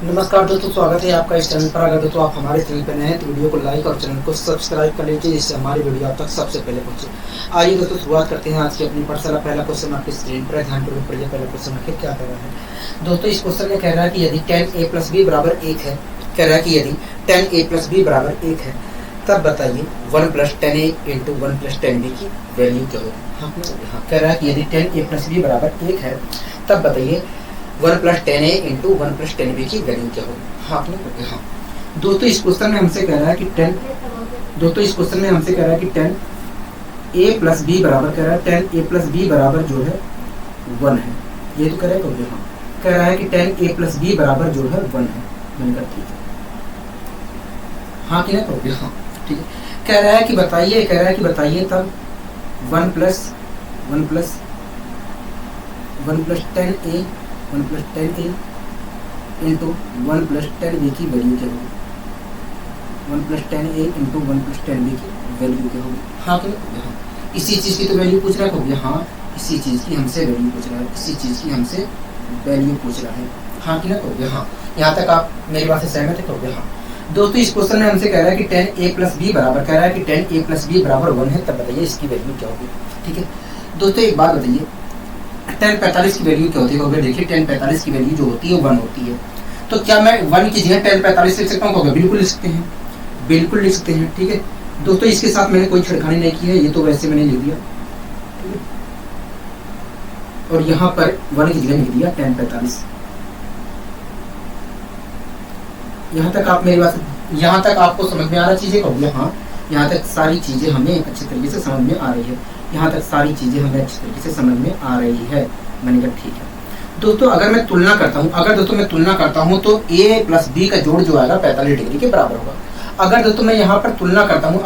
नमस्कार दोस्तों, स्वागत है आपका इस चैनल पर। अगर दोस्तों आप हमारे चैनल पर नए हैं तो वीडियो को लाइक और चैनल को सब्सक्राइब कर लीजिए, जिससे हमारी वीडियो आप तक सबसे पहले पहुंचे। आइए दोस्तों शुरुआत करते हैं आज की अपनी पाठशाला। पहला क्वेश्चन आपकी स्क्रीन पर ध्यानपूर्वक पढ़िए। पहला क्वेश्चन आखिर क्या कह रहा है दोस्तों। इस क्वेश्चन में कह रहा है कि यदि tan a प्लस बी बराबर 1 है, कह रहा है कि यदि tan a प्लस बी बराबर 1 है, तब बताइए 1 plus tan a into 1 plus tan b की वैल्यू क्या होगी। हाँ, कह रहा है कि यदि tan a प्लस बी बराबर 1 है, तब बताइए 1 plus tan a into 1 plus tan b की वैल्यू क्या होगी। हाँ, आपने हाँ दोस्तों इस क्वेश्चन में हमसे कह रहा है कि tan a प्लस बी बराबर कह रहा है tan a प्लस बी बराबर जो है 1 है। ये तो कह रहा है कहोगे हाँ, कह रहा है कि tan a प्लस बी बराबर जो है 1 है। मैंने कहा ठीक है, हाँ कि ना कहोगे हाँ ठीक है। कह रहा है कि बताइए तब 1 plus tan a into 1 plus tan b की वैल्यू क्या होगी। 1 plus tan a into 1 plus tan b की वैल्यू क्या होगी। हाँ कि हाँ, इसी चीज़ की तो वैल्यू पूछ रहा है कहोगे हाँ, इसी चीज़ की हमसे वैल्यू पूछ रहा है। हाँ कि ना कहोगे हाँ। यहाँ तक आप मेरी बात से सहमत है कहोगे हाँ। दोस्तों इस क्वेश्चन में हमसे कह रहा है कि tan a प्लस बी बराबर 1 है, तब बताइए इसकी वैल्यू क्या होगी। ठीक है दोस्तों, एक बात बताइए tan 45 की वैल्यू क्या होती है। देखिए tan 45 की वैल्यू जो होती है 1 होती है, तो क्या मैं 1 की जगह tan 45 लिख सकता हूँ। बिल्कुल लिख सकते हैं। ठीक है दोस्तों, इसके साथ मैंने कोई छेड़खानी नहीं की है, ये तो वैसे मैंने लिख दिया और यहाँ पर 1 की जगह लिख दिया tan 45। यहाँ तक आपको समझ में आ रहा चीजें कहोगे हाँ। यहाँ तक सारी चीजें हमें अच्छे तरीके से समझ में आ रही है। मैंने कहा ठीक है दोस्तों। अगर मैं तुलना करता हूँ तो a प्लस बी का जोड़ जो आएगा 45 डिग्री के बराबर होगा। अगर दोस्तों मैं यहाँ पर तुलना करता हूँ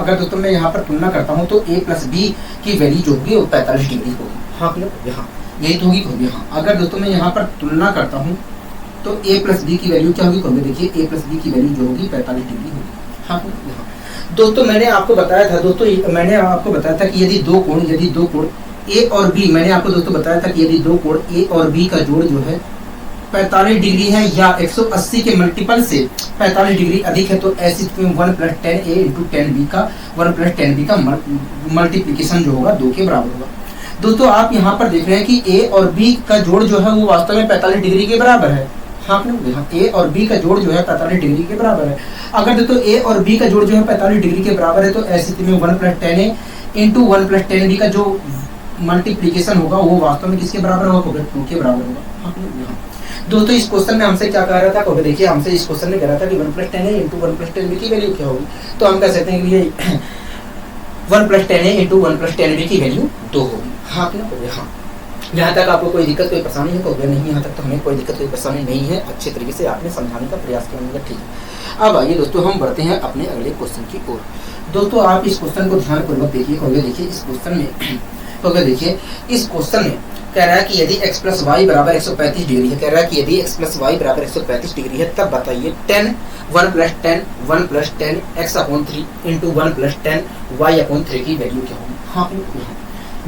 तो a प्लस बी की वैल्यू जो होगी वो 45 डिग्री होगी। हाँ यहाँ यही तो होगी हाँ। अगर दोस्तों मैं यहाँ पर तुलना करता हूँ तो a प्लस बी की वैल्यू क्या होगी। देखिए a प्लस बी की वैल्यू जो होगी 45 डिग्री होगी। हाँ यहाँ दोस्तों मैंने आपको बताया था कि यदि दो कोण A और B, मैंने आपको दोस्तों बताया था कि यदि दो कोण A और B का जोड़ जो है 45 डिग्री है या 180 के मल्टीपल से 45 डिग्री अधिक है, तो ऐसी स्थिति में 1 plus tan A into tan B का मल्टीप्लीकेशन जो होगा 2 के बराबर होगा। दोस्तों आप यहाँ पर देख रहे हैं कि A और B का जोड़ जो है वो वास्तव में 45 डिग्री के बराबर है। हाँ A और B का जोड़ जो है 45 डिग्री के बराबर है। अगर दोस्तों A और B का जोड़ जो है 45 डिग्री के बराबर है, तो ऐसी स्थिति में 1 plus tan A into 1 plus tan B का जो मल्टीप्लीकेशन होगा वो वास्तव में किसके बराबर होगा। 2 के बराबर होगा। हाँ दोस्तों इस क्वेश्चन में हमसे क्या कह रहा था। देखिए हमसे इस क्वेश्चन में कह रहा था कि 1 plus tan A into 1 plus tan B की वैल्यू क्या होगी। तो हम कह सकते हैं कि ये 1 plus tan A into 1 plus tan B की वैल्यू 2 होगी। हाँ हाँ, यहाँ तक आपको कोई दिक्कत कोई परेशानी है तो नहीं। यहाँ तक तो हमें कोई दिक्कत कोई परेशानी नहीं है। अच्छे तरीके से आपने समझाने का प्रयास किया। ठीक है, अब आइए दोस्तों हम बढ़ते हैं अपने अगले क्वेश्चन की ओर। दोस्तों आप इस क्वेश्चन को ध्यानपूर्वक देखिए। देखिए इस क्वेश्चन में कह रहा है कि यदि x प्लस वाई बराबर 135 डिग्री है, तब बताइए 1 plus 10 x upon 3 into 1 plus 10 y upon 3 की वैल्यू क्या होगी। हाँ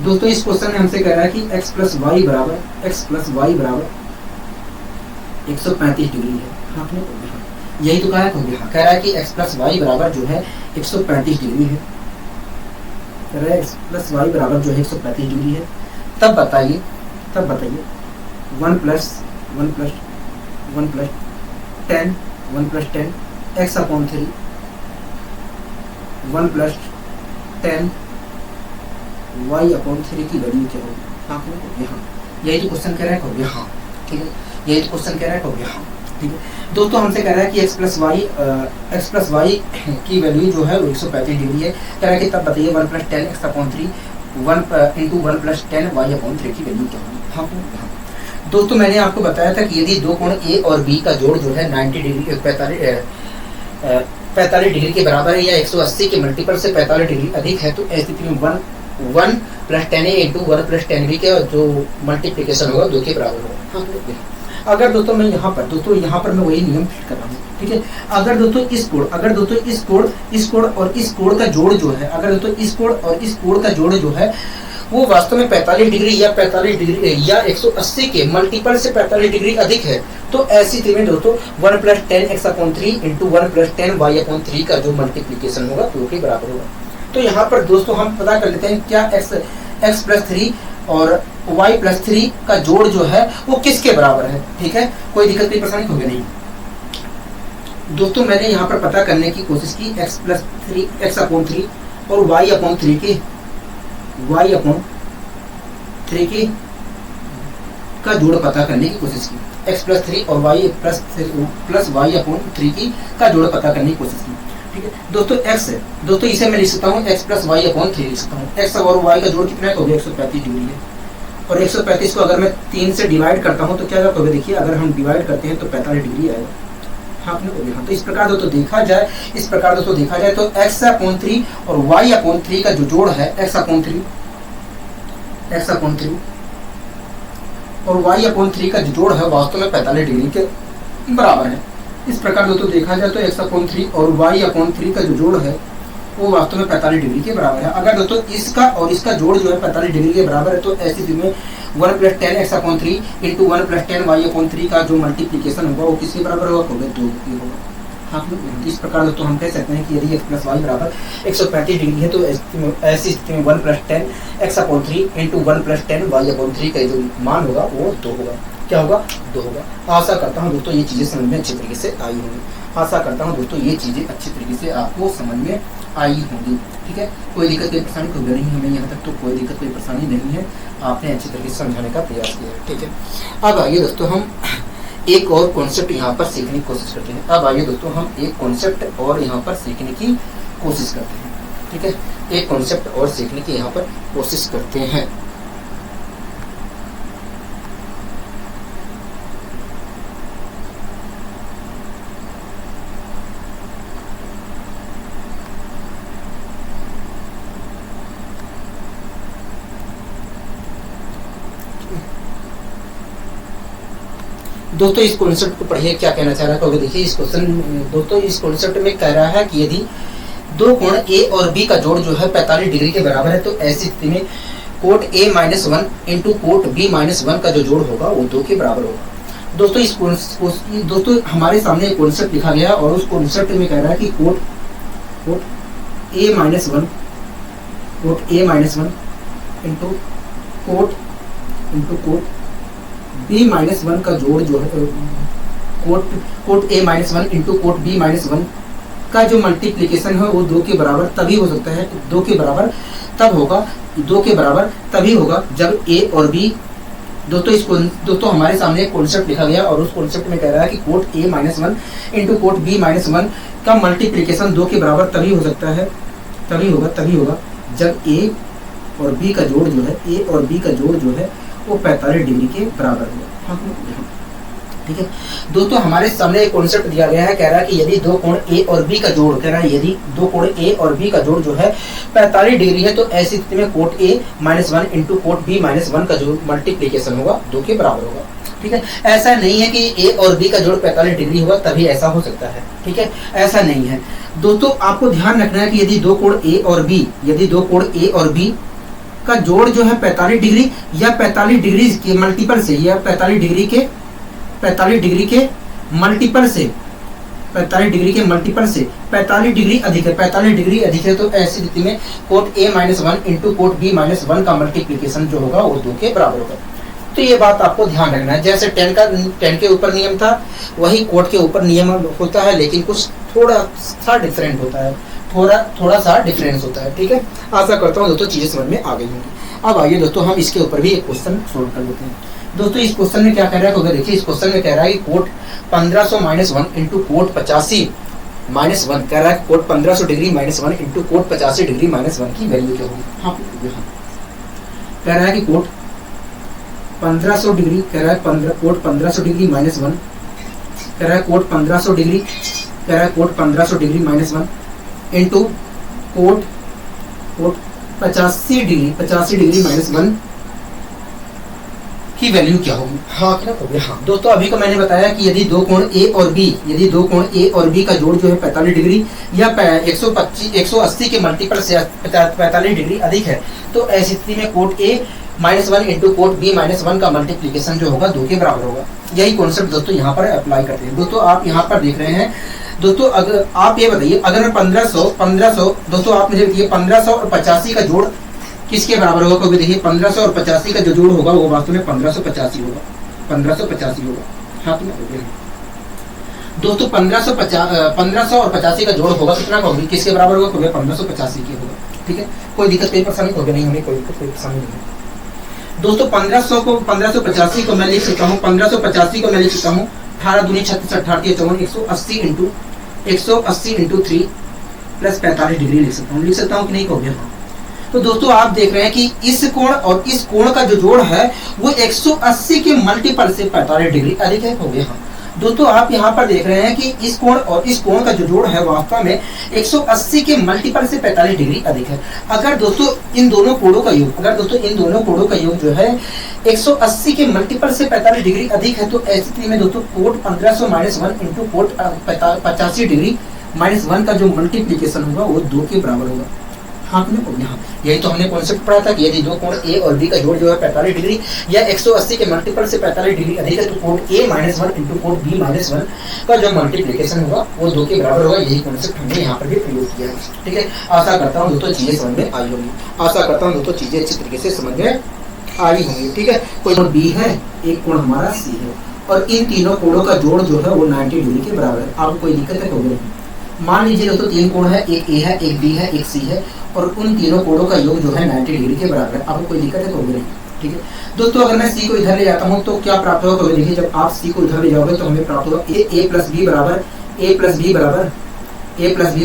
दोस्तों इस क्वेश्चन में हमसे कह रहा है कि x प्लस वाई बराबर 135 डिग्री है। हाँ यही तो कहा है। कह रहा है कि x प्लस वाई बराबर जो है 135 डिग्री है। x प्लस वाई बराबर जो है 135 डिग्री है, तब बताइए 1 plus 10 x upon 3 1 plus 10 y upon 3 की वैल्यू क्या होगी। हाँ यहाँ यही तो क्वेश्चन कह रहा है। हाँ ठीक है, यही तो क्वेश्चन कह रहा है। हाँ ठीक है दोस्तों, हमसे कह रहा है कि x प्लस वाई की वैल्यू जो है वो 135 डिग्री है। कह रहा है कि तब बताइए 1 plus 10 x upon 3 1 into 1 plus 10 y upon 3 की वैल्यू क्या होगी। हाँ दोस्तों मैंने आपको बताया था कि यदि दो कोण A और B का जोड़ जो है 90 डिग्री 45 डिग्री के बराबर है या 180 के मल्टीपल से 45 डिग्री अधिक है, तो ऐसी स्थिति में 1 plus 10A into 1 plus 10B का जो मल्टीप्लीकेशन होगा 2 के बराबर होगा। हाँ अगर दोस्तों मैं यहाँ पर मैं वही नियम फिट कर रहा हूँ। ठीक है, अगर दोस्तों इस कोण और इस कोण का जोड़ जो है, अगर दोस्तों इस कोण और इस कोण का जोड़ जो है वो वास्तव में 45 डिग्री या 180 के मल्टीपल से 45 डिग्री अधिक है, तो ऐसी स्थिति में दोस्तों 1 plus 10x/3 into 1 plus 10y/3 का जो मल्टीप्लीकेशन होगा 2 के बराबर होगा। तो यहाँ पर दोस्तों हम पता कर लेते हैं क्या x प्लस 3 और y प्लस 3 का जोड़ जो है वो किसके बराबर है। ठीक है, कोई दिक्कत कोई परेशानी होगी नहीं। दोस्तों मैंने यहाँ पर पता करने की कोशिश की x प्लस 3 x/3 और y/3 के का जोड़ पता करने की कोशिश की। x प्लस 3 और y प्लस y/3 की का जोड़ पता करने की कोशिश की। ठीक है दोस्तों, x है दोस्तों, इसे मैं लिख सकता हूँ x प्लस y/3 लिख सकता हूँ। x और y का जोड़ कितना है तो 135 डिग्री है, और 135 को अगर मैं 3 से डिवाइड करता हूँ तो क्या होगा, तो देखिए अगर हम डिवाइड करते हैं तो 45 डिग्री आएगा। हाँ, तो इस प्रकार दोस्तों देखा जाए तो x/3 और y/3 का जो जोड़ है x/3 और y/3 का जो जोड़ है वास्तव में 45 डिग्री के बराबर है। इस प्रकार दोस्तों देखा जाए तो x/3 और y/3 का जो जोड़ है वो वास्तव में 45 डिग्री के बराबर है। अगर दोस्तों इसका और इसका जोड़ जो है 45 डिग्री के बराबर है तो ऐसी स्थिति में 1 plus 10x/3 into 1 plus 10y/3 का जो मल्टीप्लीकेशन होगा वो किसके बराबर होगा, 2 के होगा। हाँ, इस प्रकार दोस्तों हम कह सकते हैं कि यदि x प्लस वाई बराबर 135 डिग्री है तो ऐसी स्थिति में 1 plus 10x/3 into 1 plus 10y/3 का जो मान होगा वो 2 होगा। क्या होगा, 2 होगा। आशा करता हूँ दोस्तों ये चीज़ें समझ में अच्छी तरीके से आई होंगी। आशा करता हूँ दोस्तों ये चीज़ें अच्छी तरीके से आपको समझ में आई होंगी। ठीक है, कोई दिक्कत कोई परेशानी कोई नहीं, हमें यहाँ तक तो कोई दिक्कत कोई परेशानी नहीं है। आपने अच्छी तरीके से समझाने का प्रयास किया है। ठीक है, अब आइए दोस्तों हम एक और कॉन्सेप्ट यहाँ पर सीखने की कोशिश करते हैं। अब आइए दोस्तों हम एक कॉन्सेप्ट और यहाँ पर सीखने की कोशिश करते हैं। ठीक है, एक कॉन्सेप्ट और सीखने की यहाँ पर कोशिश करते हैं। दोस्तों इस कॉन्सेप्ट को पढ़िए, क्या कहना चाह रहा है। देखिए इस क्वेश्चन दोस्तों इस कॉन्सेप्ट में कह रहा है कि यदि दो कोण ए और बी का जोड़ जो है 45 डिग्री के बराबर है तो ऐसी स्थिति में coat a-1 into coat b-1 का जो जोड़ होगा वो 2 के बराबर होगा। दोस्तों दोस्तों हमारे सामने एक कॉन्सेप्ट लिखा गया और उस कॉन्सेप्ट में कह रहा है कि coat a-1 into coat b-1 का जोड़ जो है coat a-1 into coat b-1 का जो मल्टीप्लीकेशन है वो 2 के बराबर तभी हो सकता है, 2 के बराबर तभी होगा जब a और b दोस्तों हमारे सामने एक कॉन्सेप्ट लिखा गया और उस कॉन्सेप्ट में कह रहा है कि coat a-1 into coat b-1 का मल्टीप्लीकेशन 2 के बराबर तभी हो सकता है, तभी होगा जब a और b का जोड़ जो है वो 45 डिग्री के बराबर होगा। ठीक है दोस्तों, हमारे सामने एक कॉन्सेप्ट दिया गया है, कह रहा है कि यदि दो कोण ए और बी का जोड़ जो है 45 डिग्री है तो ऐसी स्थिति में coat a-1 into coat b-1 का जो मल्टीप्लीकेशन होगा 2 के बराबर होगा। ठीक है, ऐसा नहीं है कि a और b का जोड़ 45 डिग्री होगा तभी ऐसा हो सकता है। ठीक है, ऐसा नहीं है दोस्तों, आपको ध्यान रखना है कि यदि दो कोण a और b का जोड़ जो है 45 डिग्री या 45 डिग्री के मल्टीपल से या 45 डिग्री के मल्टीपल से 45 डिग्री अधिक है तो ऐसी स्थिति में coat a-1 into coat b-1 का मल्टीप्लीकेशन जो होगा वो 2 के बराबर होगा। तो ये बात आपको ध्यान रखना है। जैसे 10 के ऊपर नियम था वही कोट के ऊपर नियम होता है, लेकिन कुछ थोड़ा सा डिफरेंट होता है, थोड़ा सा डिफरेंस होता है। ठीक है, आशा करता हूँ दोस्तों चीजें समझ में आ गई होंगी। अब आइए दोस्तों हम इसके ऊपर भी एक क्वेश्चन सोल्व कर लेते हैं। दोस्तों इस क्वेश्चन में क्या कह रहा है, देखिए इस क्वेश्चन में कह रहा है कि कोट 1500-1 इंटू कोट 85-1 कह रहा है cot 1500 degree -1 into cot 85 degree -1 की वैल्यू क्या होगी। हाँ, कह रहा है कि कोट 1500 डिग्री कह रहा है कोट 1500 डिग्री -1 कह रहा है cot 1500 degree -1 into cot 85 degree -1 की वैल्यू क्या होगी। हाँ क्या होगी। हाँ दोस्तों, अभी को मैंने बताया कि यदि दो कोण ए और बी का जोड़ जो है 45 डिग्री या 180 के मल्टीपल से 45 डिग्री अधिक है तो ऐसी स्थिति में कोट -1 इंटू कोट b -1 का मल्टीप्लीकेशन जो होगा 2 के बराबर होगा। यही कॉन्सेप्ट दोस्तों यहाँ पर अप्लाई करते हैं। दोस्तों आप यहाँ पर देख रहे हैं दोस्तों, अगर आप ये बताइए, अगर मैं 1500 दोस्तों आप मुझे बताइए 1500 और 85 का जोड़ किसके बराबर होगा? क्योंकि देखिए 1500 और 85 का जो जोड़ होगा वो वास्तव में 1585 होगा, 1585 होगा। हाँ तो दोस्तों 1500 और 85 का जोड़ होगा कितना का होगी, किसके बराबर होगा? क्योंकि 1585 के होगा। ठीक है, कोई दिक्कत कोई परेशानी होगी नहीं, हमें कोई दिक्कत कोई परेशानी नहीं है। दोस्तों 1585 को मैं लिख सकता हूँ, 1585 को मैं लिख सकता हूँ 18 दूनी 36 18 54 180 इंटू 3 प्लस 45 डिग्री लिख सकता हूँ कि नहीं हो गया? तो दोस्तों आप देख रहे हैं कि इस कोण और इस कोण का जो जोड़ है वो 180 के मल्टीपल से 45 डिग्री अधिक है, हो गया। दोस्तों आप यहाँ पर देख रहे हैं कि इस कोण और इस कोण का जो जोड़ है वास्तव में 180 के मल्टीपल से 45 डिग्री अधिक है। अगर दोस्तों इन दोनों कोणों का योग जो है 180 के मल्टीपल से 45 डिग्री अधिक है, तो ऐसी स्थिति में दोस्तों कोट 1500 -1 इंटू कोट 85 डिग्री -1 का जो मल्टीप्लीकेशन होगा वो 2 के बराबर होगा। हाँ यहाँ यही तो हमने कॉन्सेप्ट पढ़ा था कि यदि दो कोण ए और बी का जोड़ जो है 45 डिग्री या 180 के मल्टीपल से 45 डिग्री अधिक है, तो कोण ए -1 इंटू कोण बी -1 का जो मल्टीप्लिकेशन होगा वो 2 के बराबर होगा। यही कॉन्सेप्ट हमने यहाँ पर भी प्रयोग किया है। ठीक है, आशा करता हूँ दोस्तों चीजें समझ में आई होंगी, आशा करता हूँ दोस्तों चीजें अच्छी तरीके से समझ में आई होंगी। ठीक है, कोई कोण बी है, एक कोण हमारा सी है, और इन तीनों कोणों का जोड़ जो है वो 90 डिग्री के बराबर है। आपको कोई दिक्कत है? कोई नहीं। मान लीजिए दोस्तों 3 कोण है, एक ए है, एक बी है, एक सी है, और उन तीनों कोणों का योग जो है 90 डिग्री के बराबर है। आपको कोई दिक्कत है? कोई नहीं। ठीक है दोस्तों, अगर मैं सी को इधर ले जाता हूँ तो क्या प्राप्त होगा? देखिए जब आप सी को इधर ले जाओगे तो हमें प्राप्त होगा ए प्लस बी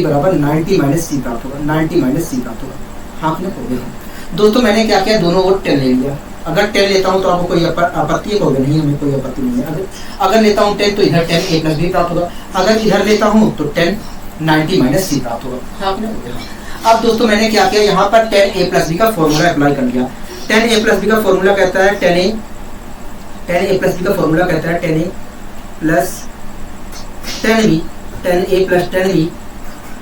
बराबर 90 माइनस सी प्राप्त होगा, 90 माइनस सी प्राप्त होगा। हाँ हो गया दोस्तों, मैंने क्या किया, दोनों ओर 10 ले लिया। अगर 10 लेता हूँ तो आपको कोई आपत्ति होगा नहीं? हमें कोई आपत्ति नहीं है। अगर लेता हूँ 10 तो इधर 10 ए प्लस बी प्राप्त होगा, अगर इधर लेता हूँ तो 10 90 माइनस सी प्राप्त होगा। हाँ आपने हो गया। अब दोस्तों मैंने क्या किया, यहाँ पर 10a प्लस बी का फॉर्मूला अप्लाई कर लिया। 10a प्लस बी का फॉर्मूला कहता है 10a प्लस बी का फॉर्मूला कहता है 10a plus 10b 10a plus 10b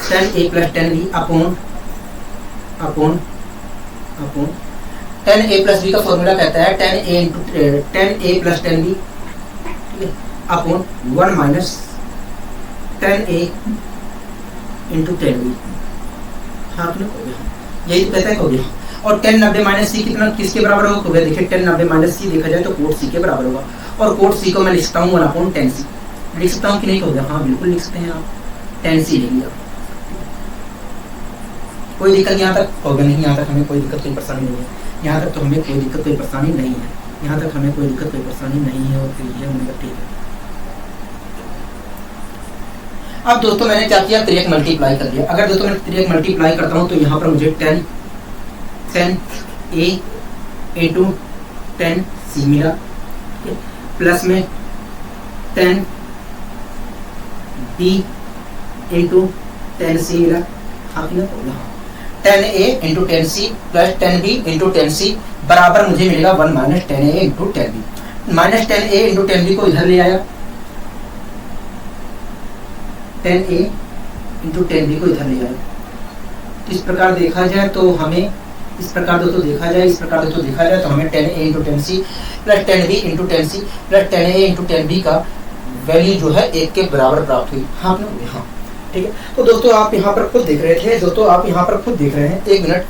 10a plus 10b upon 10a plus B का फॉर्मूला कहता है 10a plus 10b upon 1 minus 10a into 10b। हाँ हो गया, यही तो कहता है हो गया। और 10 90 माइनस सी कितना किसके बराबर होगा? देखिए 10 90 माइनस सी देखा जाए तो कोट सी के बराबर होगा, और कोट सी को मैं लिख सकता हूँ 1/10c। लिख सकता हूँ कि नहीं? हो गया। हाँ बिल्कुल लिख सकते हैं आप, 10c ले लिया। कोई दिक्कत यहाँ तक हो गया नहीं? यहाँ तक हमें कोई दिक्कत कोई परेशानी नहीं है, यहाँ तक तो हमें कोई दिक्कत कोई परेशानी नहीं है, यहाँ तक हमें कोई दिक्कत कोई परेशानी नहीं है। और फिर ये हमने ठीक है। अब दोस्तों मैंने क्या किया, 3 मल्टीप्लाई कर दिया। अगर दोस्तों मैं 3 मल्टीप्लाई करता हूँ तो यहाँ पर मुझे 10 a इंटू 10 c मिला, प्लस में 10 b इंटू 10 c मिला। आपने 10 a into 10 c plus 10 b into 10 c बराबर मुझे मिलेगा 1 minus 10 a into 10 b। Minus 10 a into 10 b को इधर ले आया, 10a इंटू 10b को इधर ले आए। इस प्रकार देखा जाए तो हमें इस प्रकार दोस्तों देखा जाए तो हमें 10a into 10c plus 10b into 10c plus 10a into 10b का वैल्यू जो है 1 के बराबर प्राप्त हुई। हाँ हाँ ठीक है। तो दोस्तों आप यहाँ पर खुद देख रहे हैं, 1 मिनट,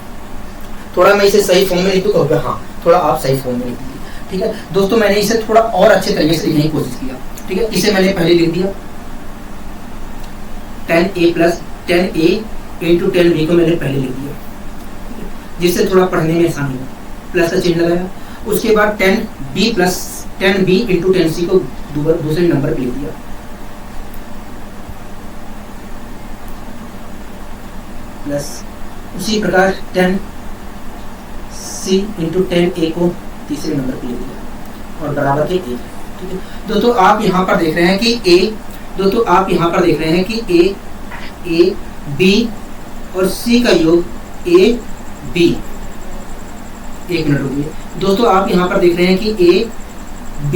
थोड़ा मैं इसे सही फॉर्म में लिख दूंगा। हाँ थोड़ा आप सही फॉर्म में लिख दीजिए। ठीक है दोस्तों, मैंने इसे थोड़ा और अच्छे तरीके से लिखने की कोशिश किया। ठीक है, इसे मैंने पहले लिख दिया 10a plus 10a into 10b को मैंने पहले लिख दिया, जिससे थोड़ा पढ़ने में आसानी हो। प्लस का चिन्ह लगाया, उसके बाद 10b plus 10b into 10c को दूसरे नंबर पे लिख दिया, प्लस उसी प्रकार 10c इंटू 10a को तीसरे नंबर पे लिख दिया और बराबर के 1। ठीक है दोस्तों, आप यहाँ पर देख रहे हैं कि a b और c का योग a b। 1 मिनट रुकिए दोस्तों, आप यहाँ पर देख रहे हैं कि a b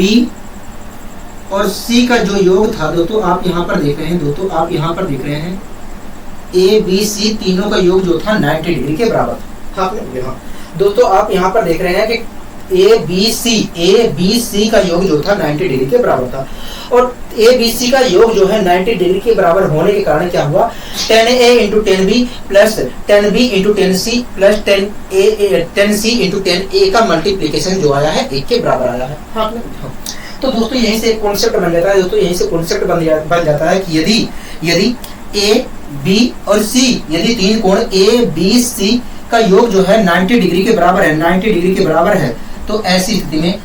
और c का जो योग था दोस्तों, आप यहाँ पर देख रहे हैं a b c तीनों का योग जो था 90 डिग्री के बराबर था। हाँ दोस्तों, आप यहाँ पर देख रहे हैं कि ए बी सी का योग जो था 90 डिग्री के बराबर था, और ए बी सी का योग जो है 90 डिग्री के बराबर होने के कारण क्या हुआ, 10a into 10b plus 10b into 10c plus 10c into 10a का मल्टीप्लीकेशन जो आया है 1 के बराबर आया है। हाँ, तो दोस्तों यहीं से कॉन्सेप्ट बन जाता है, दोस्तों यहीं से कॉन्सेप्ट बन जाता है कि यदि ए बी और सी, यदि तीन कोण ए बी सी का योग जो है 90 डिग्री के बराबर है, 90 डिग्री के बराबर है, तो ऐसी स्थिति में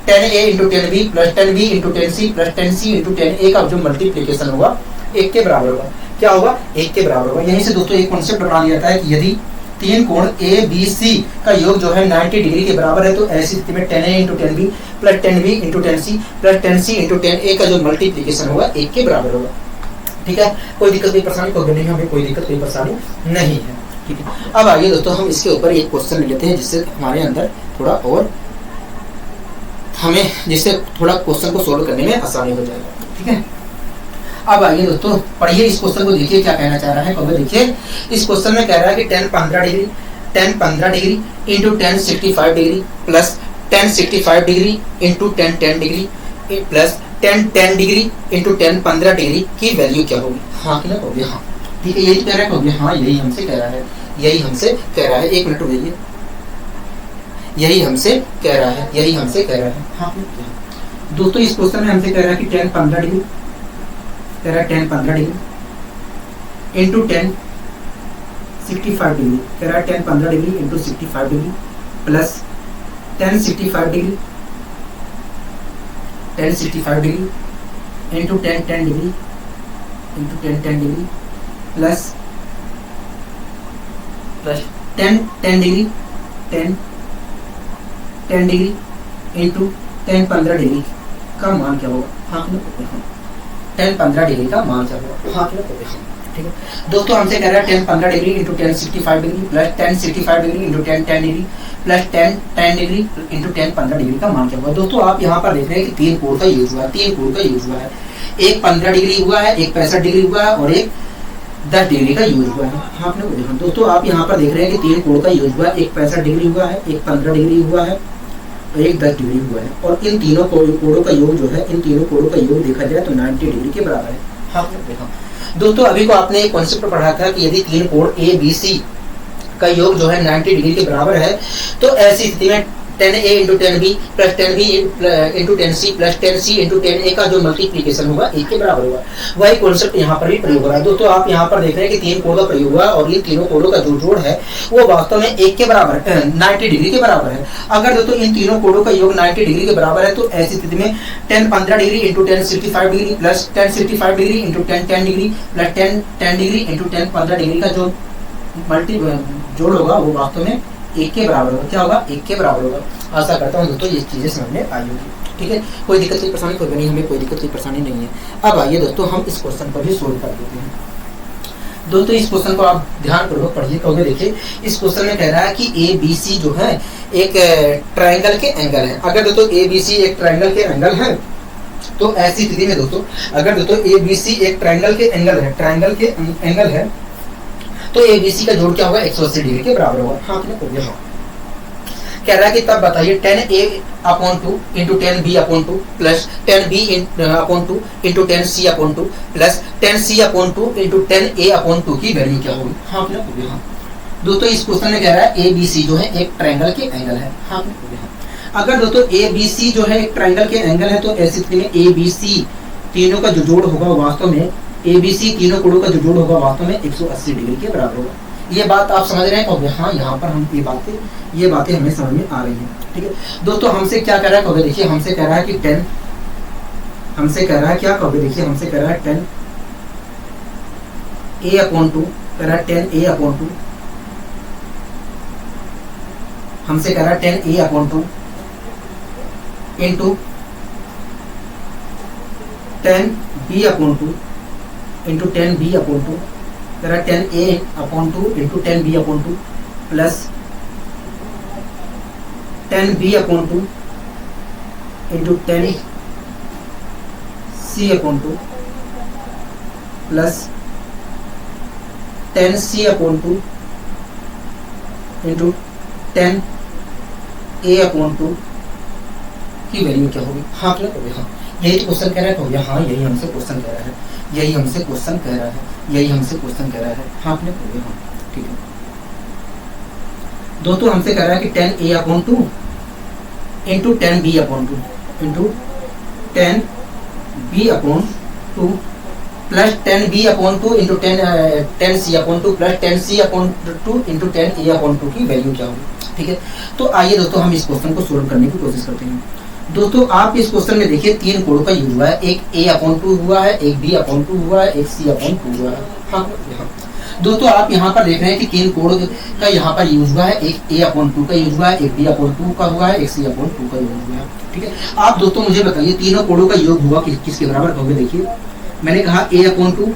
10a into 10b plus 10b into 10c plus 10c into 10a का जो मल्टीप्लीकेशन होगा 1 के बराबर होगा। क्या होगा, 1 के बराबर होगा। यहीं से दोस्तों एक कॉन्सेप्ट बना दिया जाता है कि यदि तीन कोण ए बी सी का योग जो है 90 डिग्री के बराबर है, तो ऐसी स्थिति में 10a into 10b plus 10b into 10c plus 10c into 10a का जो मल्टीप्लीकेशन होगा 1 के बराबर होगा। ठीक है, कोई दिक्कत कोई परेशानी कोई नहीं, हमें कोई दिक्कत कोई परेशानी नहीं है। ठीक है, अब आइए दोस्तों हम इसके ऊपर एक क्वेश्चन ले लेते हैं जिससे हमारे अंदर थोड़ा और जिससे थोड़ा क्वेश्चन को सोल्व करने में आसानी हो जाएगा। ठीक है, अब आइए दोस्तों पढ़िए इस क्वेश्चन को, देखिए क्या कहना चाह रहा है। कभी देखिए इस क्वेश्चन में कह रहा है कि 10 15 degree into 10 65 degree plus 10 65 degree into 10 10 degree plus 10 10 degree into 10 15 degree की वैल्यू क्या होगी। हाँ कि ना होगी, हाँ ठीक है, यही कह रहा है होगी, हाँ यही हमसे कह रहा है, यही हमसे कह रहा है। एक मिनट रुकिए, यही हमसे कह रहा है, यही हमसे कह रहा है। हाँ दोस्तों इस क्वेश्चन में हमसे कह रहा है कि 10 15 डिग्री कह रहा है 10 15 डिग्री इंटू 10 65 डिग्री कह रहा है 10 15 degree into 65 degree plus 10 65 degree 10 65 degree into 10 10 degree into 10 10 degree plus 10 10 degree 10 10 degree into 10 15 degree का मान क्या होगा। हाँ 10 15 डिग्री का मान क्या होगा। हाँ ठीक है दोस्तों, हमसे कह रहा है 10 15 degree into 10 65 degree plus 10 65 degree into 10 10 degree plus 10 10 degree into 10 15 degree का मान क्या होगा। दोस्तों आप यहाँ पर देख रहे हैं कि तीन कोण का यूज हुआ है, तीन कोण का यूज हुआ है, एक 15 डिग्री हुआ है, एक 65 डिग्री हुआ है और एक 10 डिग्री का यूज हुआ है। हाँ दोस्तों आप यहाँ पर देख रहे हैं कि तीन कोण का यूज हुआ है, एक 65 डिग्री हुआ है, एक 15 डिग्री हुआ है और एक 10 डिग्री हुआ है, और इन तीनों कोणों का योग जो है, इन तीनों कोणों का योग देखा जाए तो 90 डिग्री के बराबर है। हाँ दोस्तों अभी को आपने एक कॉन्सेप्ट पढ़ा था कि यदि तीन कोण ए बी सी का योग जो है 90 डिग्री के बराबर है, तो ऐसी स्थिति में 10a into 10b plus 10b into 10c plus 10c into 10a का जो मल्टीप्लीकेशन होगा 1 के बराबर होगा। वही कॉन्सेप्ट यहाँ पर भी प्रयोग हो रहा है। दोस्तों आप यहाँ पर देख रहे हैं कि तीन कोणों का प्रयोग हुआ और ये तीनों कोणों का जो जोड़ है वो वास्तव में 1 के बराबर 90 डिग्री के बराबर है। अगर दोस्तों इन तीनों कोणों का योग 90 डिग्री के बराबर है, तो ऐसी स्थिति में 10 15 degree into 10 65 degree plus 10 65 degree into 10 10 degree plus 10 10 degree into 10 15 degree का जो मल्टी जोड़ होगा वो वास्तव में 1 के बराबर होगा। क्या होगा, 1 के बराबर होगा। आशा करता हूँ दोस्तों ये चीजें समझ में आई होगी। ठीक है, कोई दिक्कत कोई परेशानी कोई नहीं, हमें कोई दिक्कत कोई परेशानी नहीं है। अब आइए दोस्तों हम इस क्वेश्चन को भी सोल्व कर देते हैं। दोस्तों इस क्वेश्चन को आप ध्यानपूर्वक पढ़िए। क्योंकि देखिए इस क्वेश्चन में कह रहा है कि ए बी सी जो है एक ट्राइंगल के एंगल है। अगर दोस्तों ए बी सी एक ट्राइंगल के एंगल है, तो ऐसी स्थिति में दोस्तों अगर दोस्तों ए बी सी एक ट्राइंगल के एंगल है, ट्राइंगल के एंगल है, तो ए बी सी का जोड़ क्या होगा, 180 डिग्री के बराबर होगा। हाँ कह रहा है कि तब बताइए 10a/2 into 10b/2 plus 10b/2 into 10c/2 plus 10c/2 into 10a/2 की वैल्यू क्या होगी। हाँ दोस्तों इस क्वेश्चन में कह रहा है ए बी सी जो है एक ट्राइंगल के एंगल है। हाँ अगर दोस्तों ए बी सी जो है एक ट्राइंगल के एंगल है, तो ऐसी स्थिति में ए बी सी तीनों का जो जोड़ होगा वास्तव में ए बी सी तीनों कोणों का जो जोड़ होगा वास्तव में 180 डिग्री के बराबर होगा। ये बात आप समझ रहे हैं। और हाँ यहाँ पर हम ये बातें हमें समझ में आ रही हैं। ठीक है दोस्तों, हमसे क्या कह रहा है, कहोगे देखिए हमसे कह रहा है कि 10, हमसे कह रहा है क्या, कहोगे देखिए हमसे कह रहा है 10a/2 कह रहा है 10a/2, हमसे कह रहा है 10a/2 into 10b/2 into 10b/2 कह रहा है 10a/2 into 10b/2 plus 10b/2 into 10c/2 plus 10c/2 into a upon 2 की वैल्यू क्या होगी? हाँ क्लियर हो गया? हाँ, यही तो क्वेश्चन कह रहा है। हो गया? हाँ, यही हमसे क्वेश्चन कह रहा है, यही हमसे क्वेश्चन कह रहा है, यही हमसे क्वेश्चन कह रहा है। हाँ क्लियर हो गया? हाँ ठीक है। दोस्तों हमसे कह रहा है कि 10a upon 2 into 10b upon 2 into 10b upon 2 plus 10b upon 2 into 10c upon 2 plus 10c upon 2 into 10a upon 2 की वैल्यू क्या होगी? ठीक है, तो आइए दोस्तों हम इस क्वेश्चन को सोल्व करने की कोशिश करते हैं। दोस्तों आप इस क्वेश्चन में देखिए 3 कोड का यूज हुआ है, एक a अपॉन 2 हुआ है, एक b अपॉन 2 हुआ है, एक c अपॉन 2 हुआ है। हाँ दोस्तों आप यहाँ पर देख रहे हैं कि 3 कोड का यहाँ पर यूज हुआ है, एक a अपॉन 2 का यूज हुआ है, एक b अपॉन 2 का हुआ है, एक c अपॉन 2 का यूज हुआ है। ठीक है, आप दोस्तों मुझे बताइए तीनों कोडों का योग हुआ किसके बराबर होगा? देखिए मैंने कहा a upon 2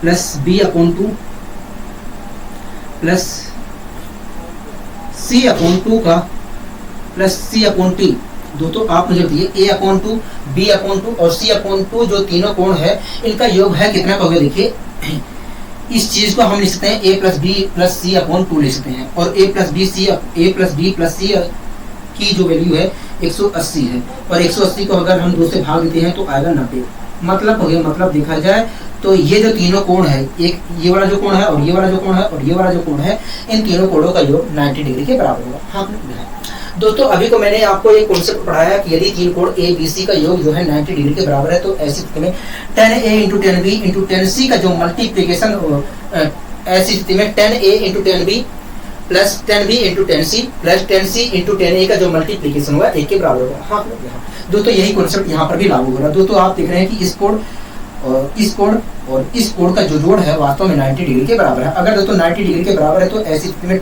plus b upon 2 plus c upon 2 का प्लस c अपॉन 3। दोस्तों आप मुझे बताइए a अपॉन 2, b अपॉन 2 और c अपॉन 2 जो तीनों कोण है इनका योग है कितना होगा? देखिए इस चीज को हम लिख सकते हैं a plus B plus C upon 2 लिख सकते हैं, और a plus B plus C की जो वैल्यू है 180 है, और 180 को अगर हम 2 से भाग देते हैं तो आएगा 90। मतलब हो गया, मतलब देखा जाए तो ये जो तीनों कोण है, एक ये वाला जो कोण है और ये वाला जो कोण है और ये वाला जो कोण है, इन तीनों कोणों का योग 90 डिग्री के बराबर होगा। हाँ दोस्तों अभी को मैंने आपको एक कॉन्सेप्ट पढ़ाया कि यदि तीन कोण ए बी सी का योग जो है 90 डिग्री के बराबर है तो ऐसी स्थिति में 10a into 10b into 10c का जो मल्टीप्लीकेशन, ऐसी स्थिति में 10a into 10b plus 10b into 10c plus 10c into 10a का जो मल्टीप्लीकेशन होगा 1 के बराबर होगा। हाँ दोस्तों यही कॉन्सेप्ट यहाँ पर भी लागू हो रहा है। दोस्तों आप देख रहे हैं कि इस कोण और इस कोण और इस कोण का जो जोड़ है वास्तव में 90 डिग्री के बराबर है। अगर दोस्तों 90 डिग्री के बराबर है तो ऐसी स्थिति में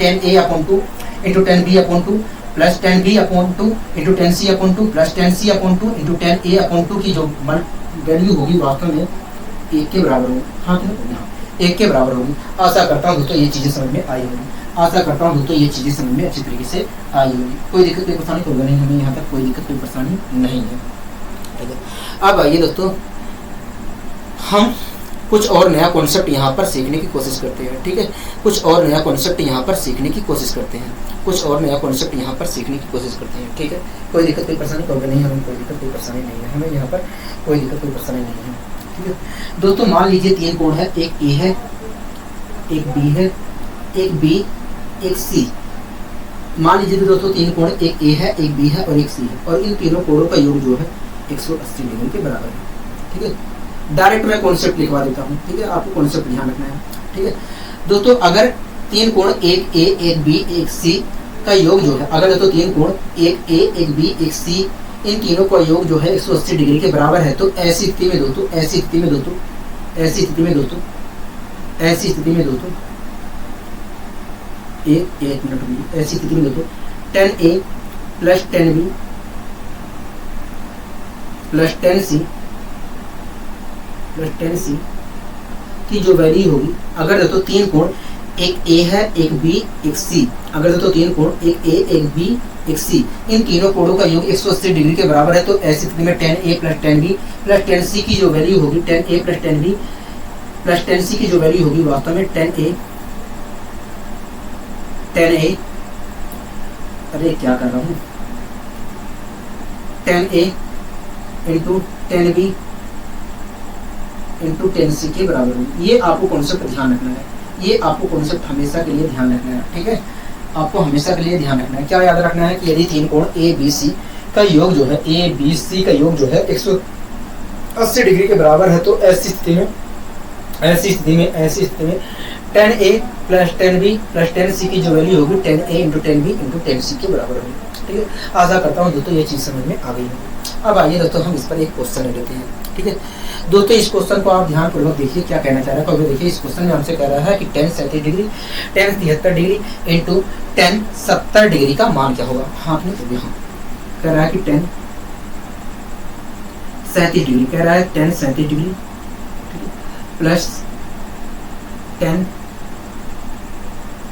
10a upon 2 into 10b upon 2 plus 10b upon 2 into 10c upon 2 plus 10c upon 2 into 10a upon 2 की जो वैल्यू होगी वास्तव में 1 के बराबर होगी। हाँ तो 1 के बराबर होगी। आशा करता हूँ दोस्तों ये चीज़ें समझ में आई होगी, आशा करता हूँ दोस्तों ये चीज़ें समझ में अच्छी तरीके से आई होगी। कोई दिक्कत कोई परेशानी होगा नहीं, हमें यहाँ तक कोई दिक्कत कोई परेशानी नहीं है। ठीक है, अब आइए दोस्तों हम कुछ और नया कॉन्सेप्ट यहाँ पर सीखने की कोशिश करते हैं। ठीक है, कुछ और नया कॉन्सेप्ट यहाँ पर सीखने की कोशिश करते हैं, कुछ और नया कॉन्सेप्ट यहाँ पर सीखने की कोशिश करते हैं। ठीक है, कोई दिक्कत कोई परेशानी होगा नहीं, हमें कोई दिक्कत कोई परेशानी नहीं है, हमें यहाँ पर कोई दिक्कत कोई परेशानी नहीं है। ठीक है दोस्तों, मान लीजिए 3 कोण है, एक ए है, एक बी है, एक बी, एक सी। मान लीजिए दोस्तों 3 कोण, एक ए है, एक बी है और एक सी है, और इन तीनों कोणों का योग जो है 180 डिग्री के बराबर है। ठीक है, डायरेक्ट मैं कॉन्सेप्ट लिखवा देता हूँ। ठीक है, आपको कॉन्सेप्ट ध्यान रखना है। ठीक है दोस्तों, अगर 3 कोण एक ए, एक बी, एक सी का योग जो है, अगर दोस्तों 3 कोण एक ए, एक बी, एक सी, इन तीनों का योग जो है 180 डिग्री के बराबर है, तो ऐसी स्थिति में दोस्तों एक मिनट में, ऐसी स्थिति में दोस्तों 10a plus 10b plus 10c plus 10c की जो वैल्यू होगी, अगर दोस्तों 3 कोण एक ए है, एक बी, एक सी, अगर दोस्तों 3 कोण एक ए, एक बी, एक सी, इन तीनों कोणों का योग 180 डिग्री के बराबर है, तो ऐसी स्थिति में 10a plus 10b plus 10c की जो वैल्यू होगी, 10a plus 10b plus 10c की जो वैल्यू होगी वास्तव में 10a, अरे क्या कर रहा हूँ, 10a into 10b into 10c के बराबर होगी। ये आपको कॉन्सेप्ट ध्यान रखना है, ये आपको कॉन्सेप्ट हमेशा के लिए ध्यान रखना है। ठीक है, आपको हमेशा के लिए ध्यान रखना है। क्या याद रखना है कि यदि 3 कोण ए बी सी का योग जो है, ए बी सी का योग जो है 180 डिग्री के बराबर है, तो ऐसी स्थिति में 10a plus 10b plus 10c की जो वैल्यू होगी 10a into 10b into 10c के बराबर होगी। ठीक है, आशा करता हूँ दोस्तों ये चीज़ समझ में आ गई है। अब आइए दोस्तों हम इस पर एक क्वेश्चन ले लेते हैं। ठीक है दोस्तों, इस क्वेश्चन को आप ध्यानपूर्वक देखिए क्या कहना चाह रहा है। तो देखिए इस क्वेश्चन में हमसे कह रहा है कि 10 37 डिग्री 10 73 डिग्री इंटू 10 70 डिग्री का मान क्या होगा। हाँ आपने तो यहाँ कह रहा है कि 10 37 डिग्री, कह रहा है 10 37 degree plus 10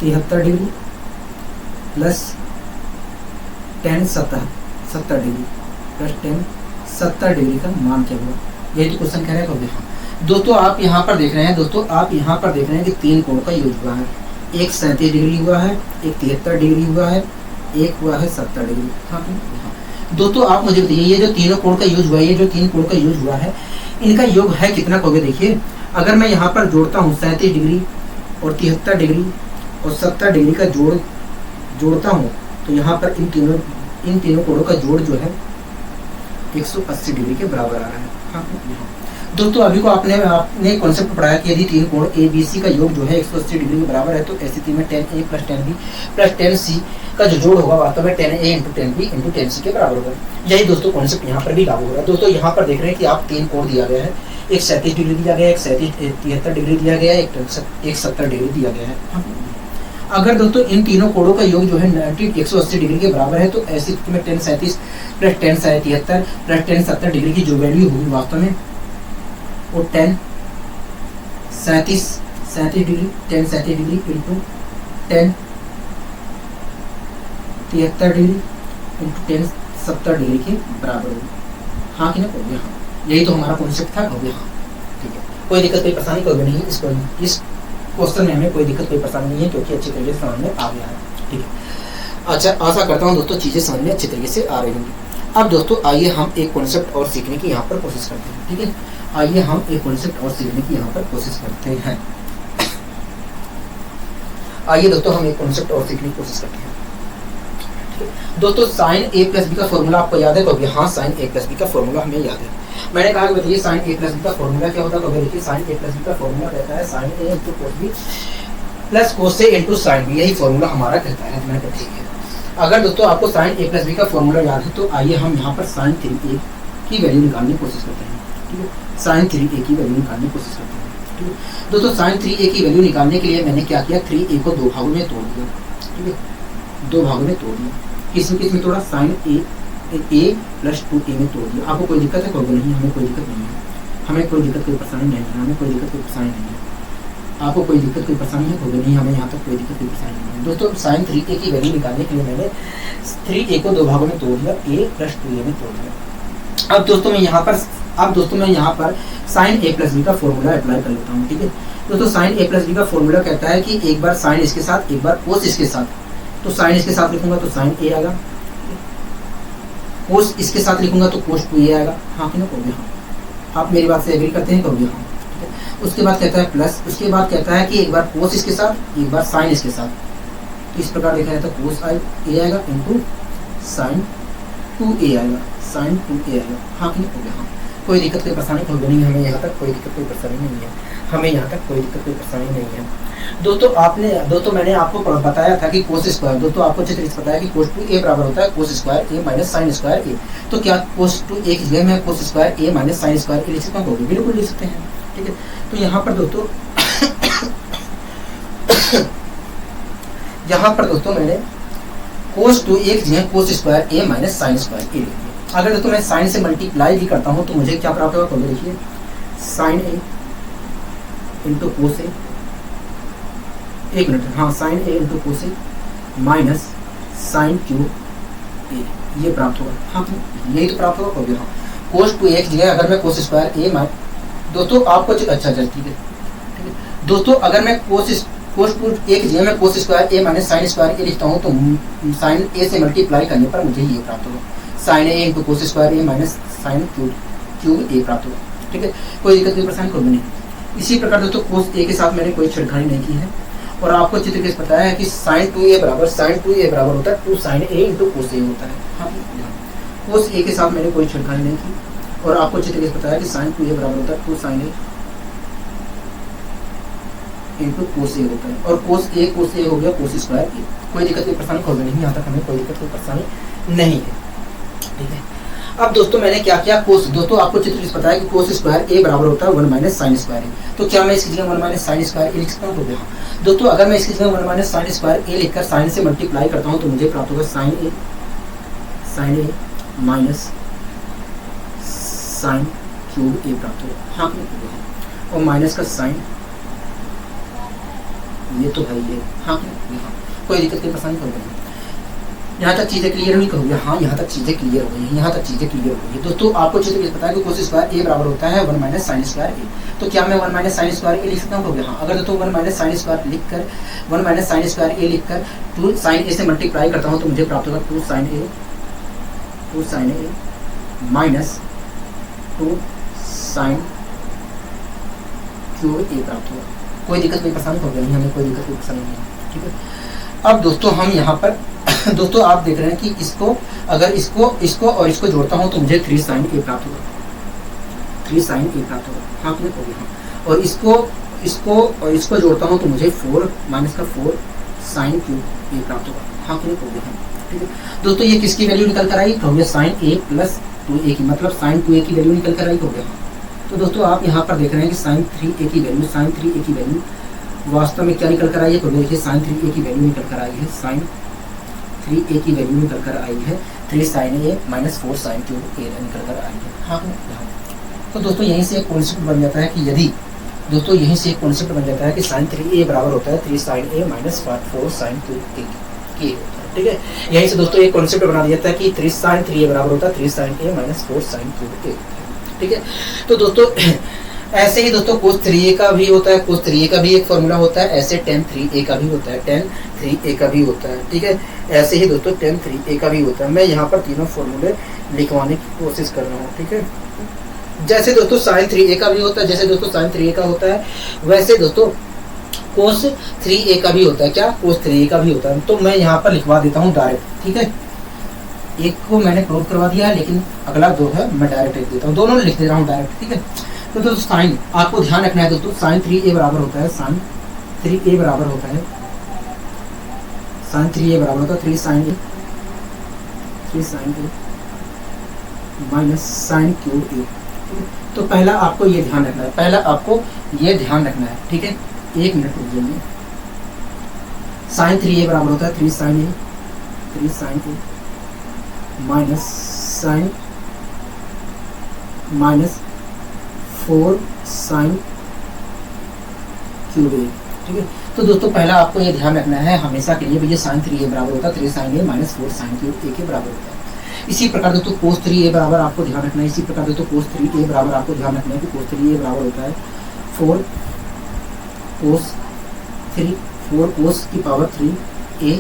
73 degree plus 10 70 degree plus 10 70 degree का मान क्या होगा। यही तो क्वेश्चन कह रहा है। हाँ दोस्तों आप यहाँ पर देख रहे हैं, कि 3 कोण का योग हुआ है। एक 37 डिग्री हुआ है, एक 73 डिग्री हुआ है, एक हुआ है 70 डिग्री। हाँ दोस्तों आप मुझे बताइए, ये जो तीनों कोण का यूज हुआ है, ये जो तीन कोण का यूज हुआ है, इनका योग है कितना कहोगे? देखिए अगर मैं यहाँ पर जोड़ता हूँ 37 डिग्री और 73 डिग्री और 70 डिग्री का जोड़ता हूँ तो यहाँ पर इन तीनों कोणों का जोड़ जो है 180 डिग्री के बराबर आ रहा है। हाँ दोस्तों अभी को आपने कॉन्सेप्ट पढ़ाया कि यदि तीन कोण ए बी सी का योग जो है 180 डिग्री के बराबर है तो ऐसी स्थिति में tan A plus tan B plus tan C का जो जोड़ होगा वास्तव में tan A into tan B into tan C के बराबर होगा। यही दोस्तों कॉन्सेप्ट यहाँ पर भी लागू होगा। दोस्तों यहाँ पर देख रहे हैं कि आप तीन कोण दिया गया है, एक 37 डिग्री दिया गया है, एक 73 डिग्री दिया गया है, एक 70 डिग्री दिया गया है। अगर दोस्तों इन तीनों कोणों का योग जो है 180 डिग्री के बराबर है तो ऐसी स्थिति में tan 37 plus tan 73 plus tan 70 degree की जो वैल्यू होगी वास्तव में वो tan 37 degree into tan 73 degree into tan 70 degree के बराबर होगी। हाँ कि ना कहोगे? हाँ यही तो हमारा कॉन्सेप्ट था। कहोगे हाँ ठीक है, कोई दिक्कत कोई परेशानी कहोगे नहीं। इस क्वेश्चन में हमें कोई दिक्कत कोई परेशानी नहीं है क्योंकि अच्छी तरीके से समझ में आ गया है। ठीक है, अच्छा आशा करता हूँ दोस्तों चीज़ें समझ में अच्छी तरीके से आ रही होंगी। अब दोस्तों आइए हम एक कॉन्सेप्ट और सीखने की यहाँ पर कोशिश करते हैं। ठीक है, आइए हम एक कॉन्सेप्ट और सीखने की यहाँ पर कोशिश करते हैं। आइए दोस्तों हम एक कॉन्सेप्ट और सीखने की कोशिश करते हैं। दोस्तों साइन ए प्लस बी का फॉर्मूला आपको याद है? कहोगे हाँ साइन ए प्लस बी का फॉर्मूला हमें याद है। मैंने कहा कि बताइए साइन ए प्लस बी का फॉर्मूला क्या होता है? कहोगे देखिए साइन ए प्लस बी का फॉर्मूला कहता है sine A into cos B plus cos A into sine B, यही फॉर्मूला हमारा कहता है। मैंने कहा ठीक है, अगर दोस्तों आपको साइन ए प्लस बी का फॉर्मूला याद है तो आइए हम यहाँ पर साइन 3a की वैल्यू निकालने की कोशिश करते हैं। ठीक है, साइन 3a की वैल्यू निकालने की कोशिश करते हैं। ठीक है दोस्तों, साइन 3a की वैल्यू निकालने के लिए मैंने क्या किया, 3a को दो भागों में तोड़ दिया। ठीक है, दो भागों में तोड़ दिया। किसमें तोड़ा? साइन a प्लस 2a में तोड़ दिया। आपको कोई दिक्कत है? कहोगे नहीं हमें कोई दिक्कत नहीं है, हमें कोई दिक्कत कोई परेशानी नहीं है, हमें कोई दिक्कत कोई परेशानी नहीं है। आपको कोई दिक्कत कोई परेशानी है? कहोगे नहीं हमें यहाँ तक कोई दिक्कत कोई परेशानी नहीं है। दोस्तों साइन 3a की वैल्यू निकालने के लिए मैंने 3a को दो भागों में तोड़ दिया, a प्लस 2a में तोड़ दिया। अब दोस्तों मैं यहाँ पर साइन a प्लस बी का फॉर्मूला अप्लाई कर लेता हूँ। ठीक है दोस्तों, साइन a प्लस बी का फॉर्मूला कहता है कि एक बार साइन इसके साथ एक बार कोस इसके साथ। तो साइन इसके साथ लिखूंगा तो साइन a आएगा, कोस इसके साथ लिखूंगा तो कोस 2a आएगा। हाँ कि ना कहोगे? हाँ आप मेरी बात से एग्री करते हैं? कहोगे हाँ। उसके बाद कहता है प्लस, उसके बाद कहता है कि एक बार कोस इसके साथ एक बार साइन इसके साथ। तो इस प्रकार देखा जाए तो कोस a आएगा इंटू साइन 2a आएगा, साइन 2a आएगा। हाँ कि नहीं कहोगे? हाँ कोई दिक्कत कोई परेशानी कहोगे नहीं, हमें यहाँ तक कोई दिक्कत कोई परेशानी नहीं है, हमें यहाँ तक कोई दिक्कत कोई परेशानी नहीं है। दोस्तों मैंने आपको बताया था कि कोस स्क्वायर, दोस्तों आपको अच्छी तरीके से पता है कि कोस 2a बराबर होता है cos square a minus sine square a। तो क्या कोस 2a की जगह मैं कोस square a minus sine square a लिख सकता हूँ? बिल्कुल लिख सकते हैं। ठीक है, तो यहाँ पर दोस्तों मैंने कोस 2a की जगह कोस square a minus sine square a लिख दिया। अगर दोस्तों मैं साइन से मल्टीप्लाई भी करता हूँ तो मुझे क्या प्राप्त होगा? तो देखिए sine a into cos a, एक मिनट, हाँ sine a into cos a minus sine cube a, ये प्राप्त होगा। हाँ यही तो प्राप्त होगा। हाँ कोस 2a की जगह अगर मैं कोस स्क्वायर a दोस्तों आपको अच्छा चल ठीक है दोस्तों, अगर मैं कोस 2a की जगह मैं कोस square a minus sine square a लिखता हूँ तो साइन a से मल्टीप्लाई करने पर मुझे ये प्राप्त होगा, sine a into cos square a minus sine cube a प्राप्त होगा। ठीक है, कोई दिक्कत कोई परेशानी कोई नहीं। इसी प्रकार दोस्तों कोस a के साथ मैंने कोई छेड़खानी नहीं की है और आपको अच्छी तरीके से पता है कि साइन 2a बराबर होता है 2 sine a into cos a होता है। हाँ कोस a के साथ मैंने कोई छेड़खानी नहीं की और आपको अच्छी तरीके से पता है कि साइन 2a बराबर होता है 2 sine a into cos a होता है और कोस a हो गया कोस स्क्वायर a। कोई दिक्कत कोई परेशानी खोल नहीं, यहाँ तक हमें कोई दिक्कत कोई परेशानी नहीं है। ठीक है, अब दोस्तों मैंने क्या किया, कोस, दोस्तों आपको अच्छी तरीके से पता है कि कोस स्क्वायर a बराबर होता है 1 माइनस साइन स्क्वायर a। तो क्या मैं इसकी जगह 1 माइनस साइन स्क्वायर a लिख सकता हूँ? दोस्तों अगर मैं इसकी जगह 1 माइनस साइन स्क्वायर a लिखकर साइन से मल्टीप्लाई करता हूँ तो मुझे प्राप्त होगा sine a minus sine cube a प्राप्त होगा। हाँ और माइनस का साइन ये तो है ये। हाँ कोई दिक्कत की परेशानी कर यहाँ तक चीजें क्लियर हुई कहोगे हाँ, यहाँ तक चीजें क्लियर हो गई हैं, यहाँ तक चीजें क्लियर हो गई है। दोस्तों आपको अच्छे तरीके से पता है कि कोस स्क्वायर ए बराबर होता है 1 माइनस साइन स्क्वायर ए। तो क्या मैं 1 माइनस साइन स्क्वायर ए लिख सकता हूँ कहोगे हाँ। अगर दोस्तों 1 माइनस साइन स्क्वायर लिखकर 1 माइनस साइन स्क्वायर ए लिखकर 2 साइन ए से मल्टीप्लाई करता हूँ तो मुझे प्राप्त होगा 2 sign A minus 2 sign cube ए प्राप्त होगा। कोई दिक्कत कोई परेशानी होगी नहीं, हमें कोई दिक्कत कोई परेशानी नहीं है, ठीक है। अब दोस्तों हम यहाँ पर दोस्तों आप देख रहे हैं कि इसको अगर इसको और इसको जोड़ता हूँ तो मुझे 3 साइन ए प्राप्त होगा, 3 साइन ए प्राप्त होगा हाँ क्लिक हो गया हाँ। और इसको जोड़ता हूँ तो मुझे 4 माइनस का 4 साइन क्यूब ए प्राप्त होगा हाँ क्लिक हो गया हाँ, ठीक है। दोस्तों ये किसकी वैल्यू निकल कर आई तो साइन ए प्लस 2a की, मतलब साइन 2a की वैल्यू निकल कर आई हो गया। तो दोस्तों आप यहाँ पर देख रहे हैं कि साइन 3a की वैल्यू वास्तव में क्या निकल कर आई है तो देखिए साइन 3a की वैल्यू निकल कर आई है, साइन 3a की वैल्यू निकल कर आई है 3 sine A minus 4 sine cube ए निकल कर आई है हाँ। तो दोस्तों यहीं से एक कॉन्सेप्ट बन जाता है कि यदि दोस्तों यहीं से एक कॉन्सेप्ट बन जाता है कि साइन 3a बराबर होता है 3 sine A minus 4 sine cube A, ठीक है। यहीं से दोस्तों एक कॉन्सेप्ट बना दिया था कि 3 साइन 3a बराबर होता है 3 sine A minus 4 sine cube A, ठीक है। तो दोस्तों ऐसे ही दोस्तों cos 3a का भी होता है, cos 3a का भी एक फॉर्मूला होता है, ऐसे tan 3a का भी होता है, tan 3a का भी होता है, ठीक है। ऐसे ही दोस्तों tan 3a का भी होता है। मैं यहाँ पर तीनों फॉर्मूले लिखवाने की कोशिश कर रहा हूँ, ठीक है। जैसे दोस्तों sin 3a का भी होता है, जैसे दोस्तों sin 3a का होता है, वैसे दोस्तों cos 3a का भी होता है। क्या cos 3a का भी होता है। तो मैं यहाँ पर लिखवा देता हूँ डायरेक्ट, ठीक है। एक को मैंने प्रूव करवा दिया है लेकिन अगला दो है मैं डायरेक्ट लिख देता हूँ, दोनों लिख दे रहा हूँ डायरेक्ट, ठीक है। तो दोस्तों साइन आपको ध्यान रखना है दोस्तों, साइन 3a बराबर होता है, साइन 3a बराबर होता है, साइन 3a बराबर होता है 3 sine A minus sine cube ए। तो पहला आपको ये ध्यान रखना है, पहला आपको ये ध्यान रखना है, ठीक है। एक मिनट रुक जाइए। साइन 3a बराबर होता है 3 sine A minus sine minus 4 sine cube A, ठीक है। तो दोस्तों पहला आपको ये ध्यान रखना है हमेशा के लिए भैया साइन 3a बराबर होता है 3 sine A minus 4 sine cube ए के बराबर होता है। इसी प्रकार दोस्तों cos 3a बराबर आपको ध्यान रखना है, इसी प्रकार दोस्तों cos 3a बराबर आपको ध्यान रखना है कि cos 3a बराबर होता है 4 cos की power 3a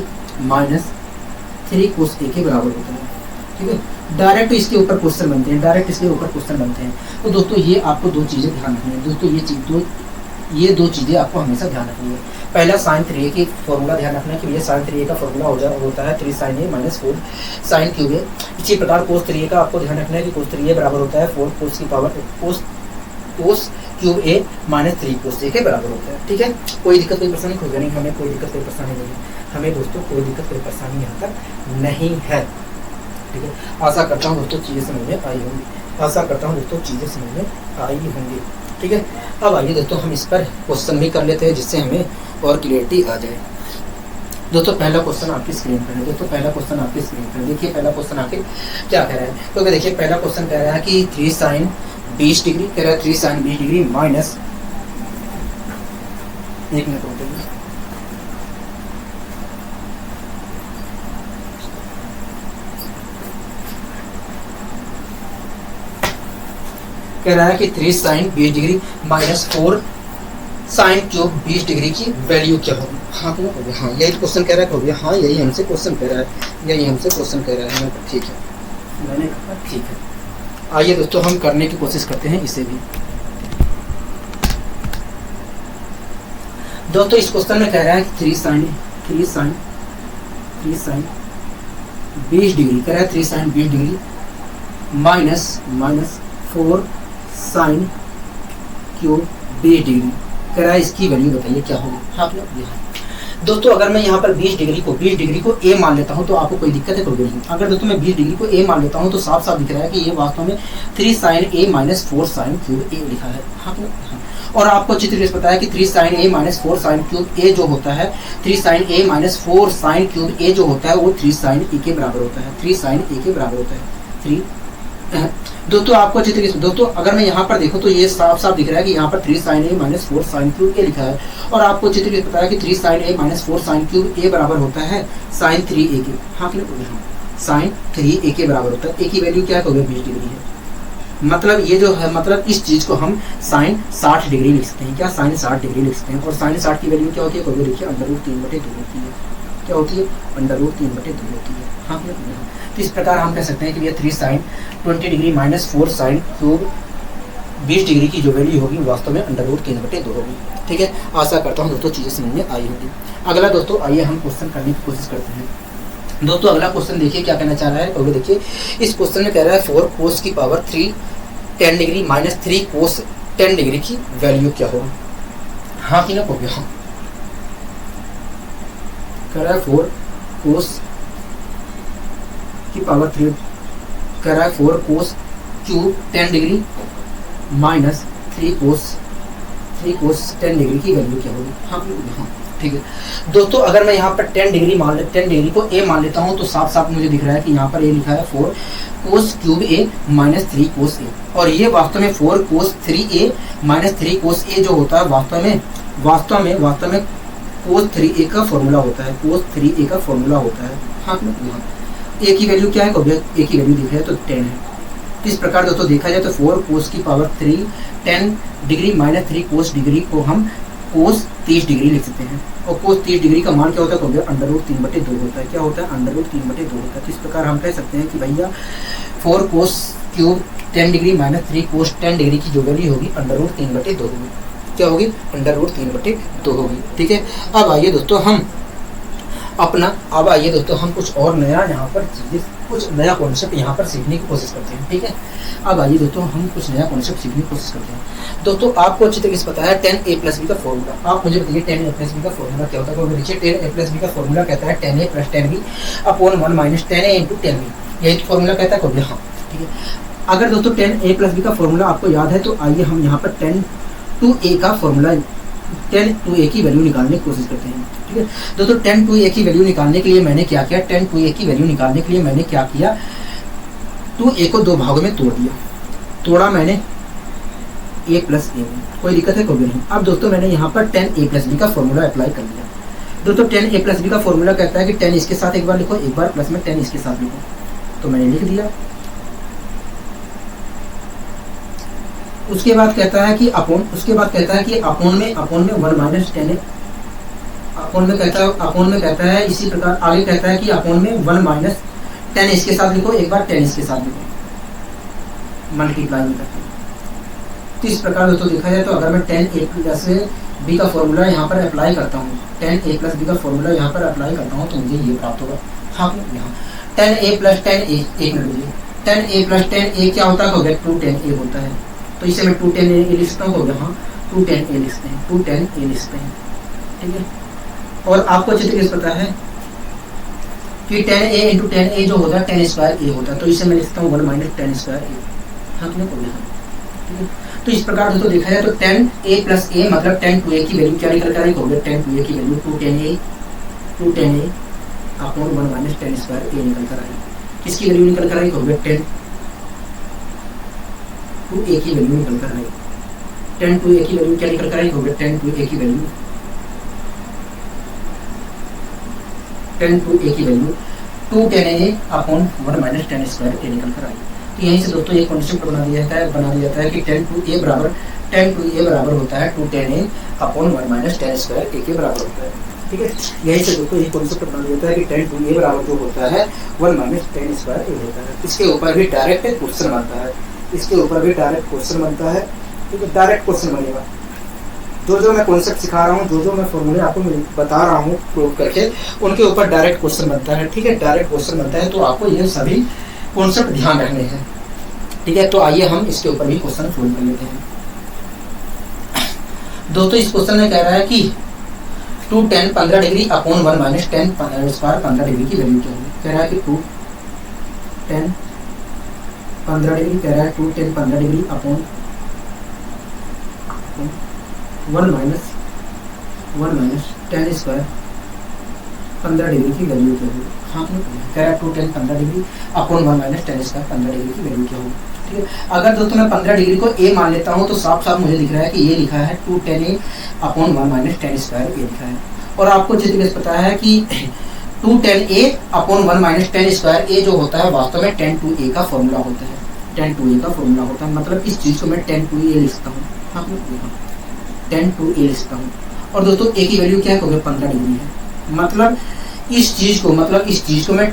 minus 3 cos a के बराबर होता है, ठीक है। डायरेक्ट इसके ऊपर क्वेश्चन बनते हैं, डायरेक्ट इसके ऊपर क्वेश्चन बनते हैं। तो दोस्तों ये आपको दो चीजें ध्यान रखनी है दोस्तों, ये दो चीजें आपको हमेशा ध्यान रखनी है। पहला साइन 3a की फॉर्मूला ध्यान रखना है कि ये साइन 3a का फॉर्मूला होता है 3 sine A minus 4 sine cube ए। इसी प्रकार cos 3a का आपको ध्यान रखना है कि cos 3a बराबर होता है 4 cos की power cos cube A minus 3 cos a के बराबर होता है, ठीक है। कोई दिक्कत कोई परेशानी होगा नहीं, हमें कोई दिक्कत कोई परेशानी नहीं है, हमें दोस्तों कोई दिक्कत कोई परेशानी यहाँ तक नहीं है, ठीक है। आशा करता हूँ दोस्तों चीज़ें समझ में आई होंगी, आशा करता हूँ दोस्तों चीज़ें समझ में आई होंगी, ठीक है। अब आइए दोस्तों हम इस पर क्वेश्चन भी कर लेते हैं जिससे हमें और क्लियरिटी आ जाए। दोस्तों पहला क्वेश्चन आपकी स्क्रीन पर है, दोस्तों पहला क्वेश्चन आपकी स्क्रीन पर देखिए। पहला क्वेश्चन आखिर क्या कह रहा है तो देखिए पहला क्वेश्चन कह रहा है कि 3 साइन 20 डिग्री कह रहा है 3 साइन 20 डिग्री माइनस, एक मिनट हो जाइए, कह रहा है कि 3 sine 20 degree minus 4 sine cube 20 degree की वैल्यू क्या होगी। हाँ तो हो गया, हाँ यही क्वेश्चन कह रहा है, हो गया हाँ यही हमसे क्वेश्चन कह रहा है, यही हमसे क्वेश्चन कह रहा है, ठीक है मैंने कहा ठीक है। आइए दोस्तों हम करने की कोशिश करते हैं इसे भी। दोस्तों इस क्वेश्चन में कह रहा है 3 साइन 20 डिग्री कह रहा है 3 sine 20 degree minus 4 sine cube 20 degree कह रहा है, इसकी वैल्यू बताइए क्या होगी। हाँ दोस्तों अगर मैं यहाँ पर 20 डिग्री को a मान लेता हूँ तो आपको कोई दिक्कत है कोई नहीं। अगर दोस्तों मैं 20 डिग्री को a मान लेता हूँ तो साफ साफ दिख रहा है कि ये वास्तव में 3 sine a minus 4 sine cube a लिखा है। हाँ और आपको अच्छी तरीके से पता है कि 3 sine a minus 4 sine cube a जो होता है 3 sine a minus 4 sine cube a जो होता है वो 3 साइन a के बराबर होता है, 3 साइन a के बराबर होता है। दोस्तों आपको अच्छी तरीके से, दोस्तों अगर मैं यहाँ पर देखूँ तो ये साफ साफ दिख रहा है कि यहाँ पर 3 sin a minus 4 sin cube A लिखा है, और आपको अच्छी तरीके से पता है कि 3 sin a minus 4 sin cube A बराबर होता है sin 3a के। हाँ कि नहीं, sin 3a के बराबर होता है। a की वैल्यू क्या होगी, 20 डिग्री है। मतलब ये जो है, मतलब इस चीज को हम sin 60 डिग्री लिख सकते हैं। क्या, sin 60 डिग्री लिख सकते हैं। और sin 60 की वैल्यू क्या होती है, कोई देखिए √3/2 होती है। क्या होती है, √3/2 होती है। हाँ, तो इस प्रकार हम कह सकते हैं कि ये 3 sin 20 degree minus 4 sin cube 20 degree की जो वैल्यू होगी वास्तव में √3/2 होगी। ठीक है, आशा करता हूँ दोस्तों चीजें समझ में आई होगी। अगला दोस्तों आइए हम क्वेश्चन करने की कोशिश करते हैं। दोस्तों अगला क्वेश्चन देखिए क्या कहना चाह रहा है, और देखिए इस क्वेश्चन में कह रहा है 4 cos की power 3 10 degree minus 3 cos 10 degree की वैल्यू क्या होगा। हाँ कि ना, हो गया। हाँ, कह रहा है 4 cos की पावर 3, कह रहा है 4 cos cube 10 degree minus 3 cos 10 degree की वैल्यू क्या होगी। हाँ, ठीक है दोस्तों, अगर मैं यहाँ पर 10 डिग्री मान 10 डिग्री को a मान लेता हूँ तो साफ साफ मुझे दिख रहा है कि यहाँ पर a लिखा है 4 cos cube a minus 3 cos a, और ये वास्तव में 4 cos 3a minus 3 cos a जो होता है वास्तव में cos 3a का फॉर्मूला होता है। cos 3a का फॉर्मूला होता है। हाँ, a की वैल्यू क्या है, a की वैल्यू दिख रहा है तो 10 है। इस प्रकार दोस्तों देखा जाए तो 4 cos की power 3 10 degree minus 3 cos degree को हम cos 30 डिग्री लिख सकते हैं, और cos 30 डिग्री का मान क्या होता है, तो √3/2 होता है। क्या होता है, √3/2 होता है। इस प्रकार हम कह सकते हैं कि भैया 4 cos cube 10 degree minus 3 cos 10 degree की जो वैल्यू होगी √3/2 होगी। क्या होगी, √3/2 होगी। ठीक है, अब आइए दोस्तों हम कुछ और नया यहाँ पर कुछ नया कॉन्सेप्ट यहाँ पर सीखने की कोशिश करते हैं। ठीक है, अब आइए दोस्तों हम कुछ नया कॉन्सेप्ट सीखने की कोशिश करते हैं। दोस्तों आपको अच्छी तरीके से पता है 10a + b का फॉर्मूला। आप मुझे बताइए 10a + b का फॉर्मूला क्या होता है। तो देखिए 10a + b का फॉर्मूला कहता है 10a + 10b upon 1 minus 10a × 10b। यही फॉर्मूला कहता है कभी। हाँ, ठीक है। अगर दोस्तों 10a + b का फॉर्मूला आपको याद है तो आइए हम यहाँ पर 10 का फॉर्मूला 10 की वैल्यू निकालने की कोशिश करते हैं। ठीक है दोस्तों, 10 की वैल्यू निकालने के लिए मैंने क्या किया, 10 की वैल्यू निकालने के लिए मैंने क्या किया, 2a को 2 भागों में तोड़ा मैंने a + a में। कोई दिक्कत है, कोई नहीं। अब दोस्तों मैंने यहाँ पर 10a + b का फॉर्मूला अप्लाई कर लिया। दोस्तों 10a + b का फॉर्मूला कहता है कि 10 इसके साथ एक बार लिखो, एक बार प्लस में 10 इसके साथ लिखो, तो मैंने लिख दिया। उसके बाद कहता है कि अपोन में 1 माइनस 10 अपोन में कहता है इसी प्रकार आगे कहता है कि अपोन में 1 माइनस 10 इसके साथ लिखो, एक बार 10 इसके साथ लिखो, मल्टीप्लाई में करते हैं। तो इस प्रकार दोस्तों देखा जाए तो अगर मैं 10a + b का फॉर्मूला यहाँ पर अप्लाई करता हूँ, 10a + b का फॉर्मूला यहाँ पर अप्लाई करता हूँ तो मुझे ये प्राप्त होगा। हाँ, यहाँ 10a + 10a 1 minute, 10a + 10a क्या होता है, 210a होता है। तो इसे मैं 210a लिखता हूँ। हाँ, 210a लिखते हैं, 210a लिखते हैं। ठीक है, और आपको अच्छे तरीके से पता है कि 10a × 10a जो होता है 10² a होता है, तो इसे मैं लिखता हूँ 1 माइनस 10² a। हाँ, ठीक है। तो इस प्रकार दोस्तों देखा जाए तो 10a + a मतलब 10 की वैल्यू क्या निकल कर आएगी, 10 की value 210a upon 1 minus 10² a निकल कर आएगी। किसकी वैल्यू निकल कर आएगी, 10 की वैल्यू निकल कर आएगी। 10 की वैल्यू क्या निकल कर आएगी, 10 की value 210a upon 1 minus 10² a निकल कर आएगी। तो यहीं से दोस्तों एक कॉन्सेप्ट बना दिया जाता है कि 10 बराबर होता है 210a अपॉन 1 माइनस 10² a के बराबर होता है। ठीक है, यहीं से दोस्तों एक कॉन्सेप्ट बना दिया जाता है कि 10 बराबर जो होता है 1 माइनस 10² a होता है। इसके ऊपर भी डायरेक्ट क्वेश्चन बनता है, ठीक है, डायरेक्ट क्वेश्चन बनेगा। जो मैं कॉन्सेप्ट सिखा रहा हूँ, जो मैं फॉर्मूले आपको बता रहा हूँ प्रूव करके, उनके ऊपर डायरेक्ट क्वेश्चन बनता है। ठीक है, डायरेक्ट क्वेश्चन बनता है तो आपको ये सभी कॉन्सेप्ट ध्यान रखने हैं। ठीक है, तो आइए हम इसके ऊपर भी क्वेश्चन सोल्व कर लेते हैं। दोस्तों इस क्वेश्चन में कह रहा है कि 210 15 डिग्री अपॉन 1 माइनस 10² 15 डिग्री की वैल्यू क्या होगी। कह रहा है कि 210 15 डिग्री, कह रहा है 210 15 डिग्री अपॉन 1 माइनस 10² 15 डिग्री की वैल्यू क्या होगी। हाँ, कह रहा है 210 15 डिग्री अपॉन 1 माइनस 10² 15 डिग्री की वैल्यू क्या होगी। ठीक है। अगर दोस्तों मैं 15 डिग्री को ए मान लेता हूँ तो साफ साफ मुझे दिख रहा है कि ये लिखा है 2tan upon 1 minus tan square ये लिखा है। और आपको अच्छी तरीके से पता है कि 2tan upon 1 minus tan square A जो होता है वास्तव में tan 2a का फॉर्मूला होता है, tan 2a का फॉर्मूला होता है। मतलब इस चीज को मैं tan 2a लिखता हूँ, हाँ tan 2a लिखता हूँ। और दोस्तों ए की वैल्यू क्या है, 15 डिग्री है। मतलब इस चीज को मैं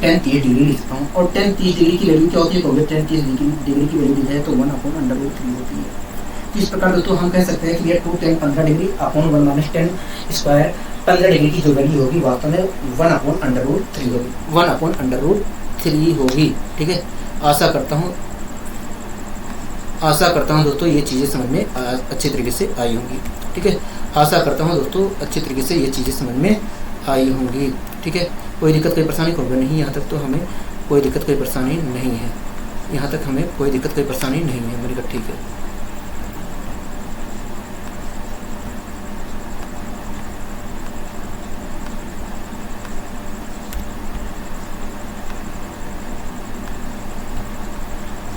tan 30 डिग्री लिखता हूँ। और tan 30 डिग्री की वैल्यू क्या होती है, tan 30 डिग्री की वैल्यू दी जाए तो 1 अपॉन √3 होती है। इस प्रकार दोस्तों हम कह सकते हैं कि ये 2tan 15 degree upon 1 minus tan square 15 degree की जो वैल्यू होगी वास्तव में 1 अपॉन √3 होगी, 1 अपॉन √3 होगी। ठीक है, आशा करता हूँ दोस्तों ये चीज़ें समझ में अच्छे तरीके से आई होंगी। ठीक है, आशा करता हूँ दोस्तों अच्छे तरीके से ये चीज़ें समझ में आई होंगी। ठीक है, कोई दिक्कत कोई परेशानी होगा नहीं, यहाँ तक तो हमें कोई दिक्कत कोई परेशानी नहीं है, यहाँ तक हमें कोई दिक्कत कोई परेशानी नहीं है। मेरी बात ठीक है।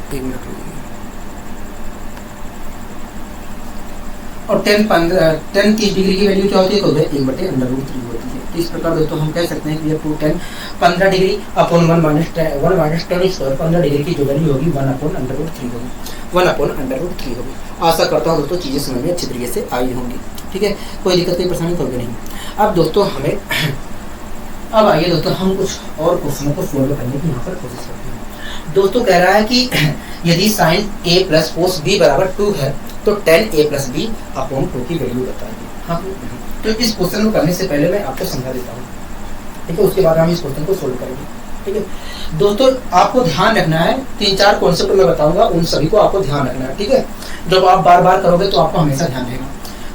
एक मिनट और tan 30 डिग्री की वैल्यू क्या होती है, 1/√3 होती है। तो इस प्रकार दोस्तों हम कह सकते हैं कि ये 2tan 15 degree upon 1 minus tan square 15 degree की जो वैल्यू होगी 1 अपॉन √3 होगी, 1 अपॉन √3 होगी। आशा करता हूँ दोस्तों चीज़ें समझ में अच्छी तरीके से आई होंगी। ठीक है, कोई दिक्कत कोई परेशानी होगी नहीं। अब दोस्तों हमें अब आइए दोस्तों हम कुछ और क्वेश्चनों को सोल्व करने की यहाँ पर कोशिश करते हैं। दोस्तों कह रहा है कि यदि sin a plus cos b बराबर 2 है तो tan a plus b upon 2 की वैल्यू बताइए। हाँ, तो इस क्वेश्चन को करने से पहले मैं आपको समझा देता हूँ। ठीक है, उसके बाद हम इस क्वेश्चन को सोल्व करेंगे। ठीक है दोस्तों, आपको ध्यान रखना है 3-4 कॉन्सेप्ट मैं बताऊंगा, उन सभी को आपको ध्यान रखना है। ठीक है, जब आप बार बार करोगे तो आपको हमेशा ध्यान रहेगा।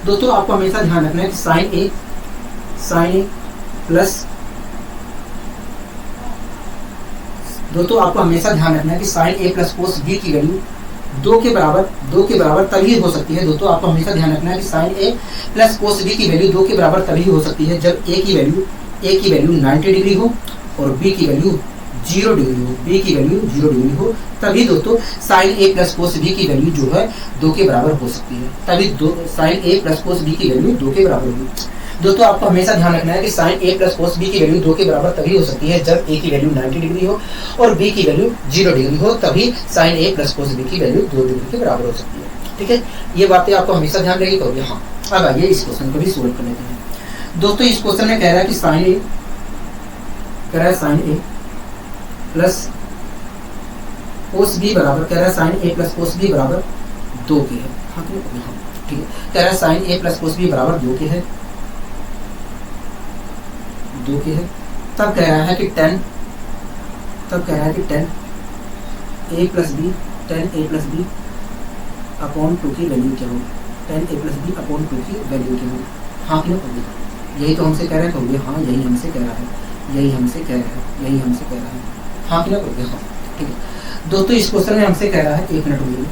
दोस्तों आपको हमेशा ध्यान रखना है कि sin a प्लस दोस्तों आपको हमेशा ध्यान रखना है कि sin a plus cos b की वैल्यू 2 के बराबर तभी हो सकती है। दोस्तों आपको हमेशा ध्यान रखना है कि sin a plus cos b की वैल्यू 2 के बराबर तभी हो सकती है जब a की वैल्यू 90 डिग्री हो और b की वैल्यू 0 डिग्री हो, तभी दोस्तों sin a plus cos b की वैल्यू जो है 2 के बराबर हो सकती है। तभी sin a plus cos b की वैल्यू 2 के बराबर होगी। दोस्तों आपको हमेशा ध्यान रखना है कि sin a plus cos b की वैल्यू 2 के बराबर तभी हो सकती है जब a की वैल्यू 90 डिग्री हो और b की वैल्यू 0 डिग्री हो, तभी sin a plus cos b की वैल्यू 2 डिग्री के बराबर हो सकती है। ठीक है, ये बातें आपको हमेशा ध्यान रहेगी। करोगे हाँ। अब आइए इस क्वेश्चन को भी सोल्व कर लेते हैं। दोस्तों इस क्वेश्चन में कह रहा है कि sin a plus cos b बराबर sin a plus cos b बराबर 2 के है। हाँ ठीक है, कह रहा है sin a plus cos b बराबर 2 के है। तब कह रहा है कि tan a plus b upon 2 की वैल्यू क्या होगी, tan a plus b upon 2 की वैल्यू क्या होगी। हाँ कि नहीं, यही तो हमसे कह रहा है। कहोगे हाँ, यही हमसे कह रहा है। हाँ कि नहीं, हाँ ठीक है। दोस्तों इस क्वेश्चन में हमसे कह रहा है, 1 मिनट होगी।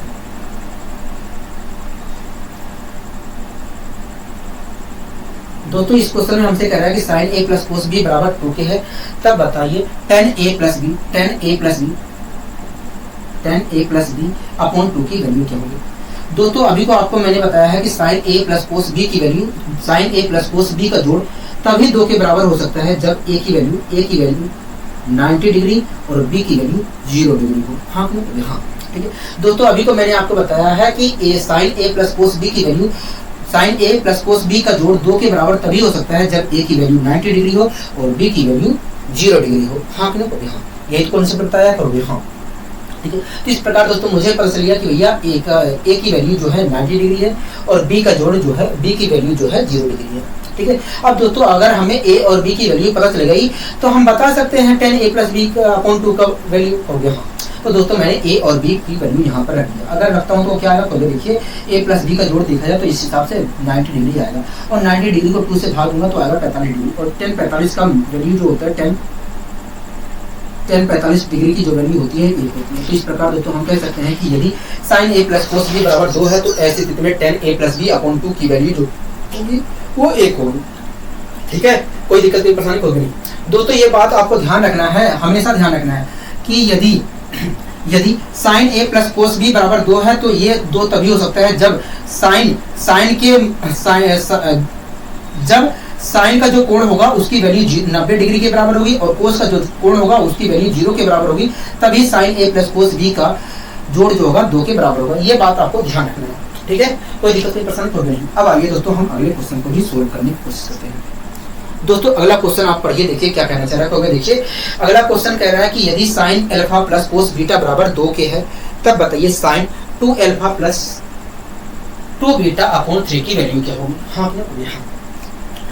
दोस्तों इस क्वेश्चन में हमसे कह रहा है कि sin a plus cos b बराबर 2 के है। तब बताइए tan a plus b upon 2 की वैल्यू क्या होगी। दोस्तों अभी को आपको मैंने बताया है कि sin a plus cos b की value sin a plus cos b का जोड़ तभी 2 के बराबर हो सकता है जब a की वैल्यू 90 डिग्री और b की वैल्यू 0 डिग्री हो। हाँ ठीक है। दोस्तों अभी को मैंने आपको बताया है कि sin a plus cos b की value sin a plus cos b का जोड़ 2 के बराबर तभी हो सकता है जब a की वैल्यू 90 डिग्री हो और b की वैल्यू 0 डिग्री हो। हाँ कि नहीं, हाँ यही तो कॉन्सेप्ट बताया करोगे। हाँ ठीक है, तो इस प्रकार दोस्तों मुझे पता चल गया कि भैया a की वैल्यू जो है 90 डिग्री है और b का जोड़ जो है b की वैल्यू जो है 0 डिग्री है। ठीक है, अब दोस्तों अगर हमें a और b की वैल्यू पता चल गई तो हम बता सकते हैं tan a plus b upon 2 का वैल्यू हो गया। हाँ, तो दोस्तों मैंने a और b की वैल्यू यहाँ पर रख दिया। अगर रखता हूँ तो क्या आएगा, तो देखिए a प्लस b का जोड़ देखा जाए तो इस हिसाब से 90 डिग्री आएगा और 90 डिग्री को 2 से भाग दूंगा तो आएगा 45 डिग्री और tan 45 का वैल्यू जो होता है tan 45 डिग्री की जो वैल्यू होती है 1 होती है। तो इस प्रकार दोस्तों हम कह सकते हैं कि यदि sin a plus cos b बराबर 2 है तो ऐसी स्थिति में tan a plus b upon 2 की वैल्यू जो होगी वो 1 होगी। ठीक है, कोई दिक्कत कोई परेशानी होगी नहीं। दोस्तों ये बात आपको ध्यान रखना है, हमेशा ध्यान रखना है कि यदि sine A plus cos B बराबर 2 है तो ये 2 तभी हो सकता है जब जब साइन का जो कोण होगा उसकी वैल्यू 90 डिग्री के बराबर होगी और कोस का जो कोण होगा उसकी वैल्यू 0 के बराबर होगी, तभी sign A plus cos B का जोड़ जो होगा 2 के बराबर होगा। ये बात आपको ध्यान रखना है, ठीक है। कोई दिक्कत नहीं, परेशानी प्रॉब्लम नहीं। अब आइए दोस्तों हम अगले क्वेश्चन को भी सोल्व करने की कोशिश करते हैं। दोस्तों अगला क्वेश्चन आप पढ़िए, देखिए क्या कहना चाह रहा है। देखिए अगला क्वेश्चन कह रहा है कि यदि sine alpha plus cos beta बराबर 2 के है तब बताइए sine 2 alpha plus 2 beta upon 3 की वैल्यू क्या होगी। हाँ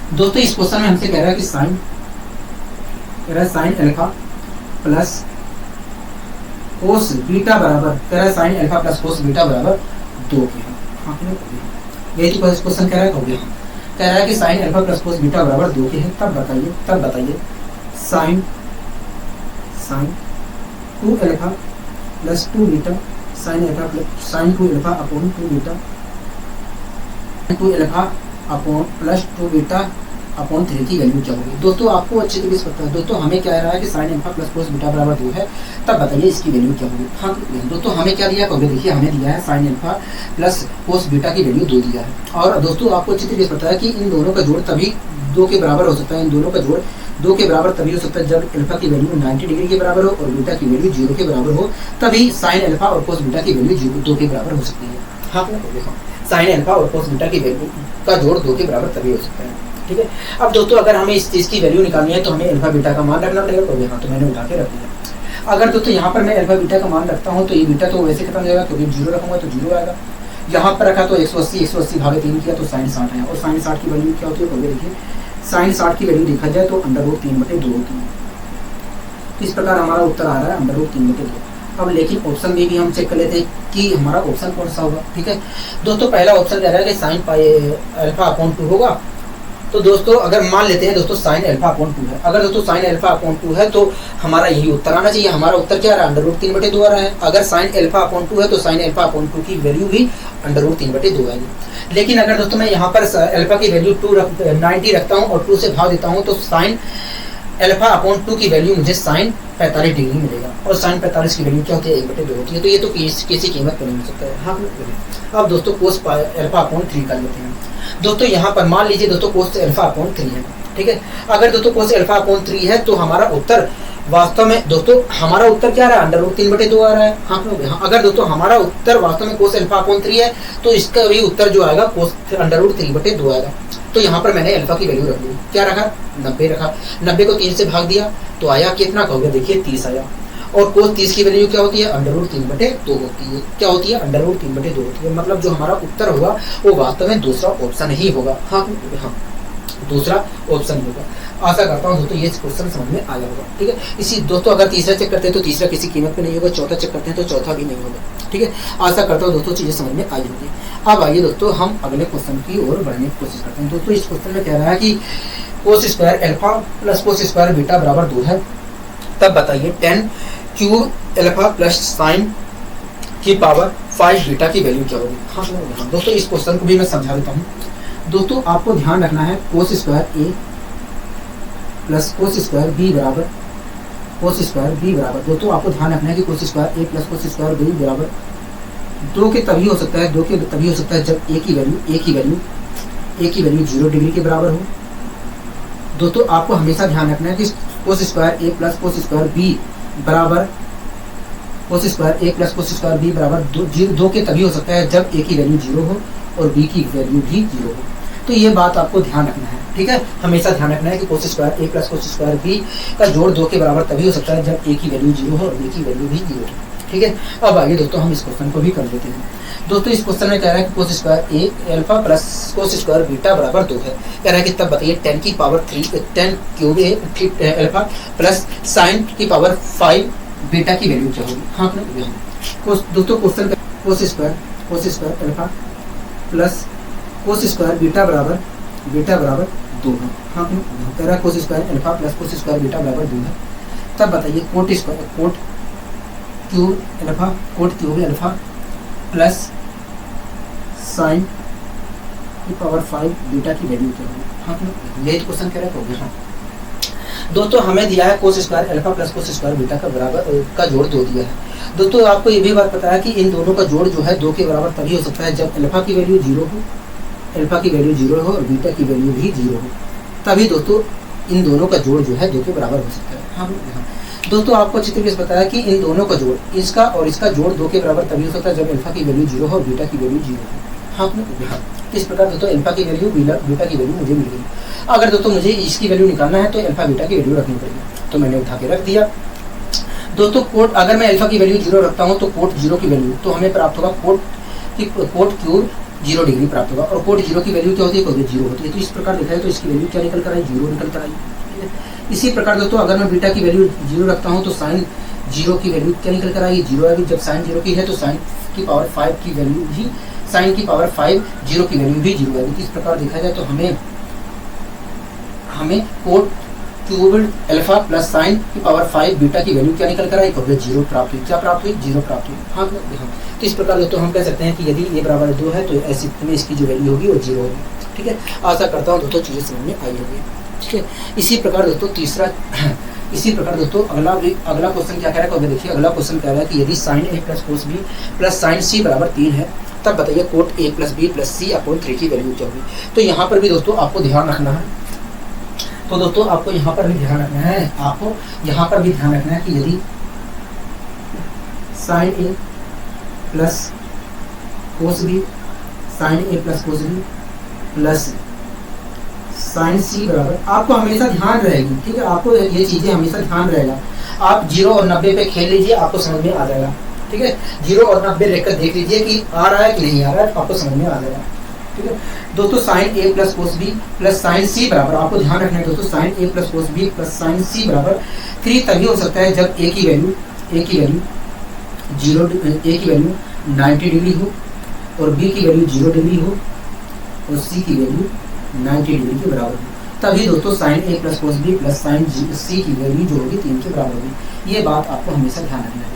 दोस्तों इस क्वेश्चन में हमसे कह रहा है कि sine alpha plus cos beta बराबर कह रहा है sign alpha plus cos beta बराबर 2 के है। हाँ यही तो क्वेश्चन कह रहा है, हो गया। कह रहा है कि sine alpha plus cos beta बराबर 2 के है, तब बताइए sine 2 alpha plus 2 beta sine 2 alpha upon 2 beta 2 alpha upon plus 2 beta upon 3 की वैल्यू क्या होगी। दोस्तों आपको अच्छे तरीके से पता है। दोस्तों हमें क्या रहा है कि sine alpha plus cos beta बराबर 2 है, तब बताइए इसकी वैल्यू क्या होगी। हाँ दोस्तों हमें क्या दिया है, देखिए हमें दिया है sign alpha plus cos beta की वैल्यू 2 दिया है। और दोस्तों आपको अच्छी तरीके से पता है कि इन दोनों का जोड़ तभी 2 के बराबर हो सकता है। इन दोनों का जोड़ 2 के बराबर तभी हो सकता है जब अल्फा की वैल्यू 90 डिग्री के बराबर हो और बीटा की वैल्यू 0 के बराबर हो, तभी साइन अल्फा और कोस बीटा की वैल्यू 2 के बराबर हो सकती है। हाँ देखो साइन अल्फा और कोस बीटा की वैल्यू का जोड़ 2 के बराबर तभी हो सकता है, ठीक है। अब दोस्तों अगर हमें इस चीज की वैल्यू निकालनी है तो हमें अल्फा बीटा का मान रखना पड़ेगा। तो यहाँ तो मैंने उठा के रख दिया। अगर दोस्तों यहाँ पर मैं अल्फा बीटा का मान रखता हूँ तो ये बीटा तो वैसे खत्म हो जाएगा, क्योंकि 0 रखूंगा तो 0 आएगा। यहाँ पर रखा तो 180 भागे 3 किया तो साइन 60 आया। और साइन 60 की वैल्यू क्या होती है, देखिए साइन 60 की वैल्यू देखा जाए तो √3/2 होती है। तो इस प्रकार हमारा उत्तर आ रहा है √3/2। अब लेकिन ऑप्शन में भी हम चेक कर लेते हैं कि हमारा ऑप्शन कौन सा होगा, ठीक है। दोस्तों पहला ऑप्शन कह रहा है कि साइन अल्फा अपॉन 2 होगा। तो दोस्तों अगर मान लेते हैं दोस्तों साइन अल्फा अपॉन 2 है, अगर दोस्तों साइन अल्फा अपॉन 2 है तो हमारा यही उत्तर आना चाहिए। हमारा उत्तर क्या आ रहा है, √3/2 आ रहा है। अगर साइन अल्फा अपॉन 2 है तो साइन अल्फा अपॉन 2 की वैल्यू भी √3/2 आएगी। लेकिन अगर दोस्तों मैं यहाँ पर अल्फा की वैल्यू 90 रखता हूँ और 2 से भाग देता हूँ तो साइन अल्फा अपॉन 2 की वैल्यू मुझे साइन 45 डिग्री मिलेगा। और साइन 45 की वैल्यू क्या होती है, 1/2 होती है। तो ये तो किसी कीमत पर नहीं हो सकता है। हाँ अब दोस्तों कोस अल्फा अपॉन 3 कर लेते हैं। दोस्तों यहाँ पर मान लीजिए दोस्तों कोस अल्फा अपॉन 3 है, ठीक है। अगर दोस्तों कोस अल्फा अपॉन 3 है तो हमारा उत्तर वास्तव में दोस्तों हमारा उत्तर क्या आ रहा है, √3/2 आ रहा है। हाँ अगर दोस्तों हमारा उत्तर वास्तव में कोस अल्फा अपॉन 3 है तो इसका भी उत्तर जो आएगा कोस √3/2 आएगा। तो यहाँ पर मैंने अल्फा की वैल्यू रख दी, क्या रखा, 90 रखा। 90 को 3 से भाग दिया तो आया कितना का हो गया, देखिए 30 आया। और कोस 30 की वैल्यू क्या होती है, √3/2 होती है। क्या होती है, √3/2 होती है। मतलब जो हमारा उत्तर होगा वो वास्तव में दूसरा ऑप्शन ही होगा। हाँ दूसरा ऑप्शन होगा। आशा करता हूँ दोस्तों ये क्वेश्चन समझ में आया होगा, ठीक है। इसी दोस्तों अगर तीसरा चेक करते हैं तो तीसरा किसी कीमत पे नहीं होगा, चौथा चेक करते हैं तो चौथा भी नहीं होगा, ठीक है। आशा करता हूँ दोस्तों चीजें समझ में आई होगी। अब आइए दोस्तों हम अगले क्वेश्चन की ओर बढ़ने की कोशिश करते हैं। दोस्तों इस क्वेश्चन में कह रहा है कि cos square alpha plus cos square beta बराबर 2 है, तब बताइए 10 क्यूब अल्फा प्लस साइन की पावर 5 बीटा की वैल्यू क्या होगी। हाँ दोस्तों इस क्वेश्चन को भी मैं समझा देता हूँ। दोस्तों आपको ध्यान रखना है कोस स्क्वायर ए प्लस कोस स्क्वायर बी बराबर दोस्तों आपको ध्यान रखना है कि कोस स्क्वायर ए प्लस कोस स्क्वायर बी बराबर 2 के तभी हो सकता है जब ए की वैल्यू 0 डिग्री के बराबर हो। दोस्तों आपको हमेशा ध्यान रखना है कि कोस स्क्वायर ए प्लस कोस स्क्वायर बी बराबर 2 के तभी हो सकता है जब ए की वैल्यू 0 हो और बी की वैल्यू भी 0 हो। तो ये बात आपको ध्यान रखना है, ठीक है। हमेशा ध्यान रखना है कि कोस स्क्वायर ए प्लस कोस स्क्वायर बी का जोड़ 2 के बराबर तभी हो सकता है जब ए की वैल्यू 0 हो और बी की वैल्यू भी 0 हो, ठीक है। अब आगे दोस्तों हम इस क्वेश्चन को भी कर लेते हैं। दोस्तों इस क्वेश्चन में कह रहा है कि cos square A alpha plus cos square beta बराबर 2 है। कह रहा है कि तब बताइए 10 की power 10 cube a alpha plus sine की पावर 5 बीटा की वैल्यू क्या होगी। हाँ दोस्तों question cos square alpha plus cos square beta बराबर 2 है। हाँ कह रहा है cos square alpha plus cos square beta बराबर 2 है, तब बताइए cot cube alpha plus sine की पावर 5 बीटा की वैल्यू क्या होगी। हाँ यही क्वेश्चन कह रहा है। हाँ दोस्तों हमें दिया है cos square alpha plus cos square beta का बराबर का जोड़ 2 दिया है। दोस्तों आपको ये भी बात पता है कि इन दोनों का जोड़ जो है 2 के बराबर तभी हो सकता है जब अल्फा की वैल्यू 0 हो, अल्फा की वैल्यू 0 हो और बीटा की वैल्यू भी 0 हो, तभी दोस्तों इन दोनों का जोड़ जो है 2 के बराबर हो सकता है। हाँ दोस्तों आपको अच्छी तरीके से पता है कि इन दोनों का जोड़, इसका और इसका जोड़ 2 के बराबर तभी हो सकता है जब अल्फा की वैल्यू 0 हो और बीटा की वैल्यू 0 हो। हाँ हाँ, इस प्रकार दोस्तों अल्फा की वैल्यू बीटा की वैल्यू मुझे मिल गई। अगर दोस्तों मुझे इसकी वैल्यू निकालना है तो अल्फा बीटा की वैल्यू रखनी पड़ेगी, तो मैंने उठा के रख दिया। दोस्तों कोट, अगर मैं अल्फा की वैल्यू 0 रखता हूँ तो कोट 0 की वैल्यू तो हमें प्राप्त होगा कोट क्यूब 0 डिग्री प्राप्त होगा, और कोट 0 की वैल्यू क्या होती है, 0 होती है। तो इस प्रकार देखा है तो इसकी वैल्यू क्या निकल कर आई, 0 निकल कर आई। इसी प्रकार दोस्तों अगर मैं बीटा की वैल्यू 0 रखता हूँ तो साइन 0 की वैल्यू क्या निकल कर आएगी, 0 आएगी। जब साइन 0 की है तो साइन की पावर 5 की वैल्यू भी, साइन की पावर 5 0 की वैल्यू भी 0 आएगी। इस प्रकार देखा जाए तो हमें cot cube alpha plus sine की पावर 5 बीटा की वैल्यू क्या निकल कर आई, 0 प्राप्त हुई। क्या प्राप्त हुई, 0 प्राप्त हुई। हाँ तो इस प्रकार दोस्तों हम कह सकते हैं कि यदि ये बराबर 2 है तो ऐसी में इसकी जो वैल्यू होगी वो 0 होगी। ठीक है, आशा करता हूँ दोस्तों चीज़ें समझ में आई होगी। ठीक है, इसी प्रकार दोस्तों अगला क्वेश्चन क्या कह रहा है, देखिए अगला क्वेश्चन कह रहा है कि यदि sine A plus cos B plus sine C बराबर 3 है तब बताइए कोट ए प्लस बी प्लस सी अपॉन 3 की वैल्यू क्या होगी। तो यहाँ पर भी दोस्तों आपको ध्यान रखना है, तो दोस्तों आपको यहाँ पर भी ध्यान रखना है, कि यदि sine A plus cos B, sine A plus cos B plus sine C बराबर, आपको हमेशा ध्यान रहेगी। ठीक है, आपको ये चीजें हमेशा ध्यान रहेगा। आप 0 और 90 पे खेल लीजिए, आपको समझ में आ जाएगा। ठीक है, 0 और 90 लेकर देख लीजिए कि आ रहा है कि नहीं आ रहा है, तो आपको समझ में आ जाएगा। ठीक है दोस्तों, sine A plus cos B plus sine C बराबर, आपको ध्यान रखना है दोस्तों, sine A plus cos B plus sine C बराबर 3 तभी हो सकता है जब ए की वैल्यू 90 डिग्री हो और बी की वैल्यू 0 डिग्री हो और सी की वैल्यू 90 डिग्री के बराबर हो। तभी दोस्तों sine A plus cos B plus sine C की वैल्यू जो होगी 3 के बराबर होगी। ये बात आपको हमेशा ध्यान रखना है।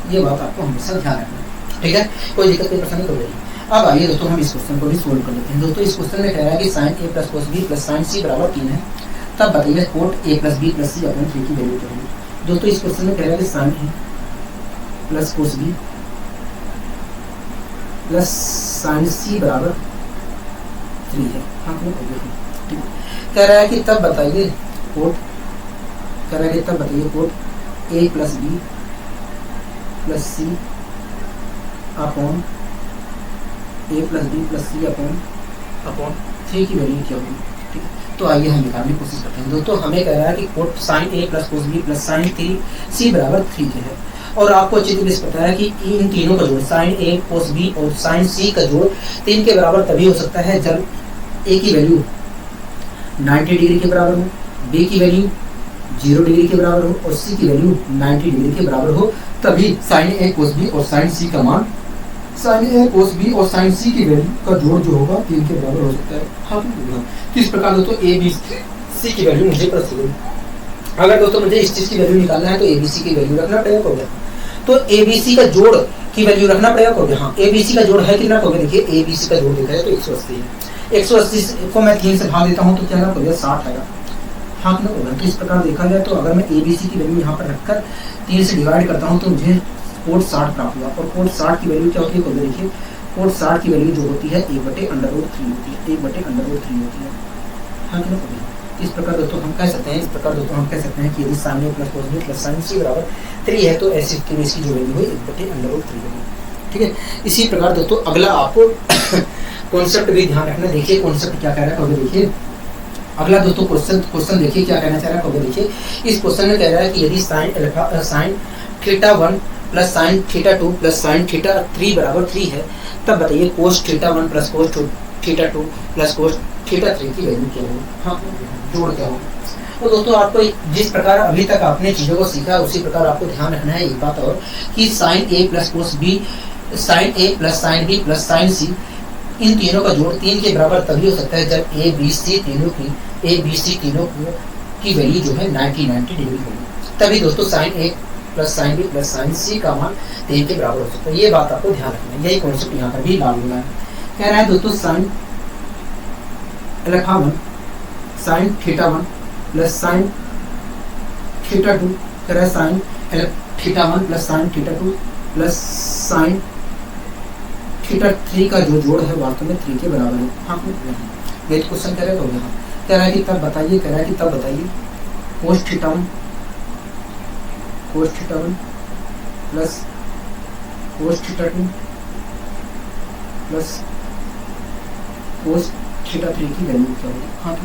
ठीक है, कोई दिक्कत कोई परेशानी हो रही। अब आइए दोस्तों हम इस क्वेश्चन को भी सोल्व कर लेते हैं। दोस्तों इस क्वेश्चन में कह रहा है कि sine A plus cos B plus sine C बराबर 3 है, तब बताइए कोट ए प्लस बी प्लस सी अपॉन 3 की वैल्यू क्या होगी। दोस्तों इस क्वेश्चन में कह रहा है कि sine A plus cos B plus sine C बराबर 3 है। हाँ ठीक है, कह रहा है कि तब बताइए cot A plus B plus C upon a plus B plus C upon 3 की वैल्यू क्या होगी। ठीक है, तो आइए हम निकालने की कोशिश करते हैं। दोस्तों हमें कह रहा है कि cot sine A plus cos B plus sine C बराबर 3 है, और आपको अच्छी तरीके से पता है कि इन तीनों का जोड़ साइन ए कोस बी और साइन सी का जोड़ 3 के बराबर तभी हो सकता है जब ए की वैल्यू 90 डिग्री के बराबर हो, बी की वैल्यू 0 डिग्री के बराबर हो और सी की वैल्यू 90 डिग्री के बराबर हो। तभी साइन ए कोस बी और साइन सी का मान, साइन ए कोस बी और साइन सी की वैल्यू का जोड़ जो होगा 3 के बराबर हो सकता है। हाँ, किस प्रकार दोस्तों ए बी सी की वैल्यू मुझे पता चलेगी। अगर दोस्तों मुझे इस चीज की वैल्यू निकालना है तो ए बी सी की वैल्यू रखना पड़ेगा। हो गया, तो ए बी सी का जोड़ की वैल्यू रखना पड़ेगा। हो गया, हाँ ए बी सी का जोड़ है कितना, हो गया देखिए ए बी सी का जोड़ देखा जाए तो 180 है। 180 को मैं 3 से भाग देता हूँ तो क्या हो गया 60 आएगा। हाँ कितना होगा, तो इस प्रकार देखा जाए तो अगर मैं ए बी सी की वैल्यू यहाँ पर रखकर 3 से डिवाइड करता हूँ तो मुझे कोट 60 प्राप्त हुआ। और कोट 60 की वैल्यू क्या होती है, देखिए कोट 60 की वैल्यू जो होती है 1/√3 होती है, 1/√3 होती है। हाँ कितना होगा, इस प्रकार दोस्तों हम कह सकते हैं कि यदि sine A plus cos B plus sine C बराबर 3 है तो ऐसी इसकी जो वैल्यू है 1/√3 होगी। ठीक है, इसी प्रकार दोस्तों अगला आपको कॉन्सेप्ट भी ध्यान रखना। देखिए कॉन्सेप्ट क्या कह रहा है, देखिए अगला दोस्तों क्वेश्चन देखिए क्या कहना चाह रहा है। देखिए इस क्वेश्चन में कह रहा है कि यदि sine theta 1 plus sine theta 2 plus sine theta 3 बराबर 3 है, तब बताइए cos theta 1 plus cos theta 2 plus cos theta 3 की वैल्यू क्या होगी। हाँ, जोड़ क्या होगा। तो दोस्तों आपको जिस प्रकार अभी तक आपने चीज़ों को सीखा उसी प्रकार आपको ध्यान रखना है एक बात और, कि sine A plus cos B, sine A plus sine B plus sine C, इन तीनों का जोड़ 3 के बराबर तभी हो सकता है जब ए बी सी तीनों की वैल्यू जो है 90 डिग्री होगी। तभी दोस्तों sine A plus sine B plus sine C का मान 3 के बराबर हो सकता है। ये बात आपको ध्यान रखना है, यही कॉन्सेप्ट यहाँ पर भी लागू होना है। कह रहा है दोस्तों sine alpha 1 sine theta 1 plus sine theta 2, कह रहा है sine theta 1 plus sine theta 2 plus sine theta 3 का जो जोड़ है वास्तव में 3 के बराबर है। हाँ ये क्वेश्चन कह रहे हो गया। कह रहा है कि तब बताइए, कह रहा है कि तब बताइए cos theta 1 plus cos theta 2 plus cos theta 3 की वैल्यू क्या होगी। हाँ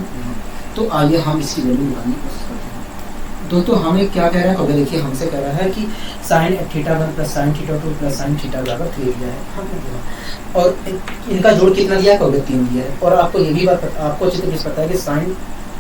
तो आइए हम इसकी वैल्यू निकालने की कोशिश करते हैं। दोस्तों हमें क्या कह रहा है, देखिए हमसे कह रहा है कि sine theta 1 plus sine theta 2 plus sine theta बराबर 3 दिया है। हाँ और इनका जोड़ कितना दिया है, 3 दिया है। और आपको ये भी बात आपको अच्छी तरह से पता है कि sine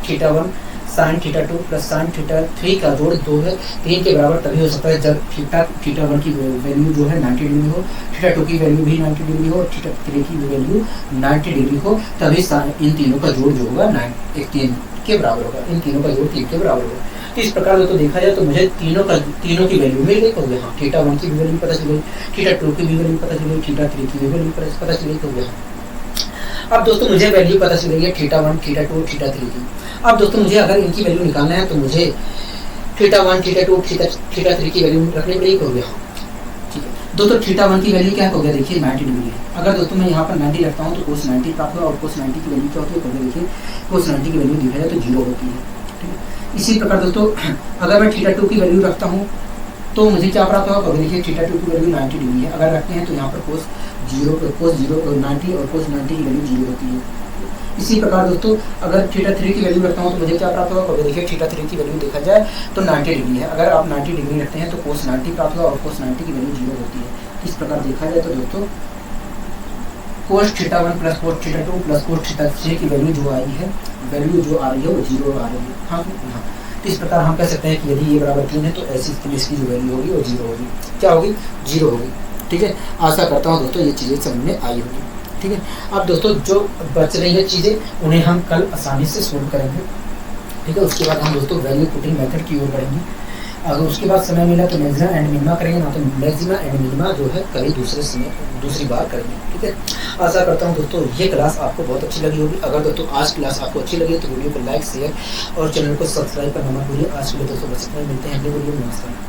theta 1 sine theta 2 plus sine theta 3 का जोड़ 2 है, 3 के बराबर तभी हो सकता है जब थीटा 1 की वैल्यू जो है 90 डिग्री हो, थीटा 2 की वैल्यू भी 90 डिग्री हो और थीटा 3 की वैल्यू 90 डिग्री हो, तभी इन तीनों का जोड़ जो होगा 3 के बराबर होगा। इन तीनों का जोड़ 3 के बराबर होगा। तो इस प्रकार तो देखा जाए तो मुझे तीनों की वैल्यू मिल गई। हो गया हाँ, थीटा 1 की भी वैल्यू पता चल गई, थीटा 2 की भी वैल्यू पता चल गई, थीटा 3 की भी वैल्यू पता चल गई। हो गया। अब दोस्तों मुझे वैल्यू पता चल गई है थीटा 1 थीटा 2 थीटा 3 की। अब दोस्तों मुझे अगर इनकी वैल्यू निकालना है तो मुझे थीटा 1 थीटा 2 थीटा 3 की वैल्यू रखनी पड़ेगी। हो गया ठीक है। दोस्तों थीटा 1 की वैल्यू क्या हो गया, देखिए 90 डिग्री है। अगर दोस्तों मैं यहाँ पर 90 रखता हूँ तो कोस 90 प्राप्त होगा और कोस 90 की वैल्यू क्या होती है, देखिए कोस 90 की वैल्यू देखा जाए तो 0 होती है। ठीक है। इसी प्रकार दोस्तों अगर मैं थीटा 2 की वैल्यू रखता हूँ तो मुझे क्या प्राप्त होगा, देखिए थीटा 2 की वैल्यू 90 डिग्री है। अगर रखते हैं तो यहाँ पर कोस 0 90 और कोस 90 की वैल्यू 0 होती है। इसी प्रकार दोस्तों अगर थीटा 3 की वैल्यू रखता हूँ तो मुझे क्या प्राप्त होगा, देखिए थीटा 3 की वैल्यू देखा जाए तो 90 डिग्री है। अगर आप 90 डिग्री रखते हैं तो कोस 90 प्राप्त होगा और कोस 90 की वैल्यू 0 होती है। इस प्रकार देखा जाए तो दोस्तों cos theta 1 plus cos theta 2 plus cos theta 3 की वैल्यू जो आई है, वैल्यू जो आ रही है वो 0 आ रही है। हाँ हाँ। तो इस प्रकार हम कह सकते हैं कि यदि ये बराबर 3 है तो ऐसी स्थिति इसकी जो वैल्यू होगी वो 0 होगी। क्या होगी, 0 होगी। ठीक है। आशा करता हूँ दोस्तों ये चीज़ें समझ में आई होगी। ठीक है। अब दोस्तों जो बच रही है चीज़ें उन्हें हम कल आसानी से सोल्व करेंगे। ठीक है। उसके बाद हम दोस्तों वैल्यू पुटिंग मेथड की ओर बढ़ेंगे। अगर उसके बाद समय मिला तो मैक्सिमा एंड मिनिमा करेंगे, ना तो मैक्सिमा एंड मिनिमा जो है कभी दूसरी बार करेंगे। ठीक है। आशा करता हूँ दोस्तों ये क्लास आपको बहुत अच्छी लगी होगी। अगर दोस्तों आज क्लास आपको अच्छी लगी तो वीडियो को लाइक शेयर और चैनल को सब्सक्राइब करना मत भूलिए। आज के लिए दोस्तों बस इतना ही, मिलते हैं अगले वीडियो में। नमस्कार।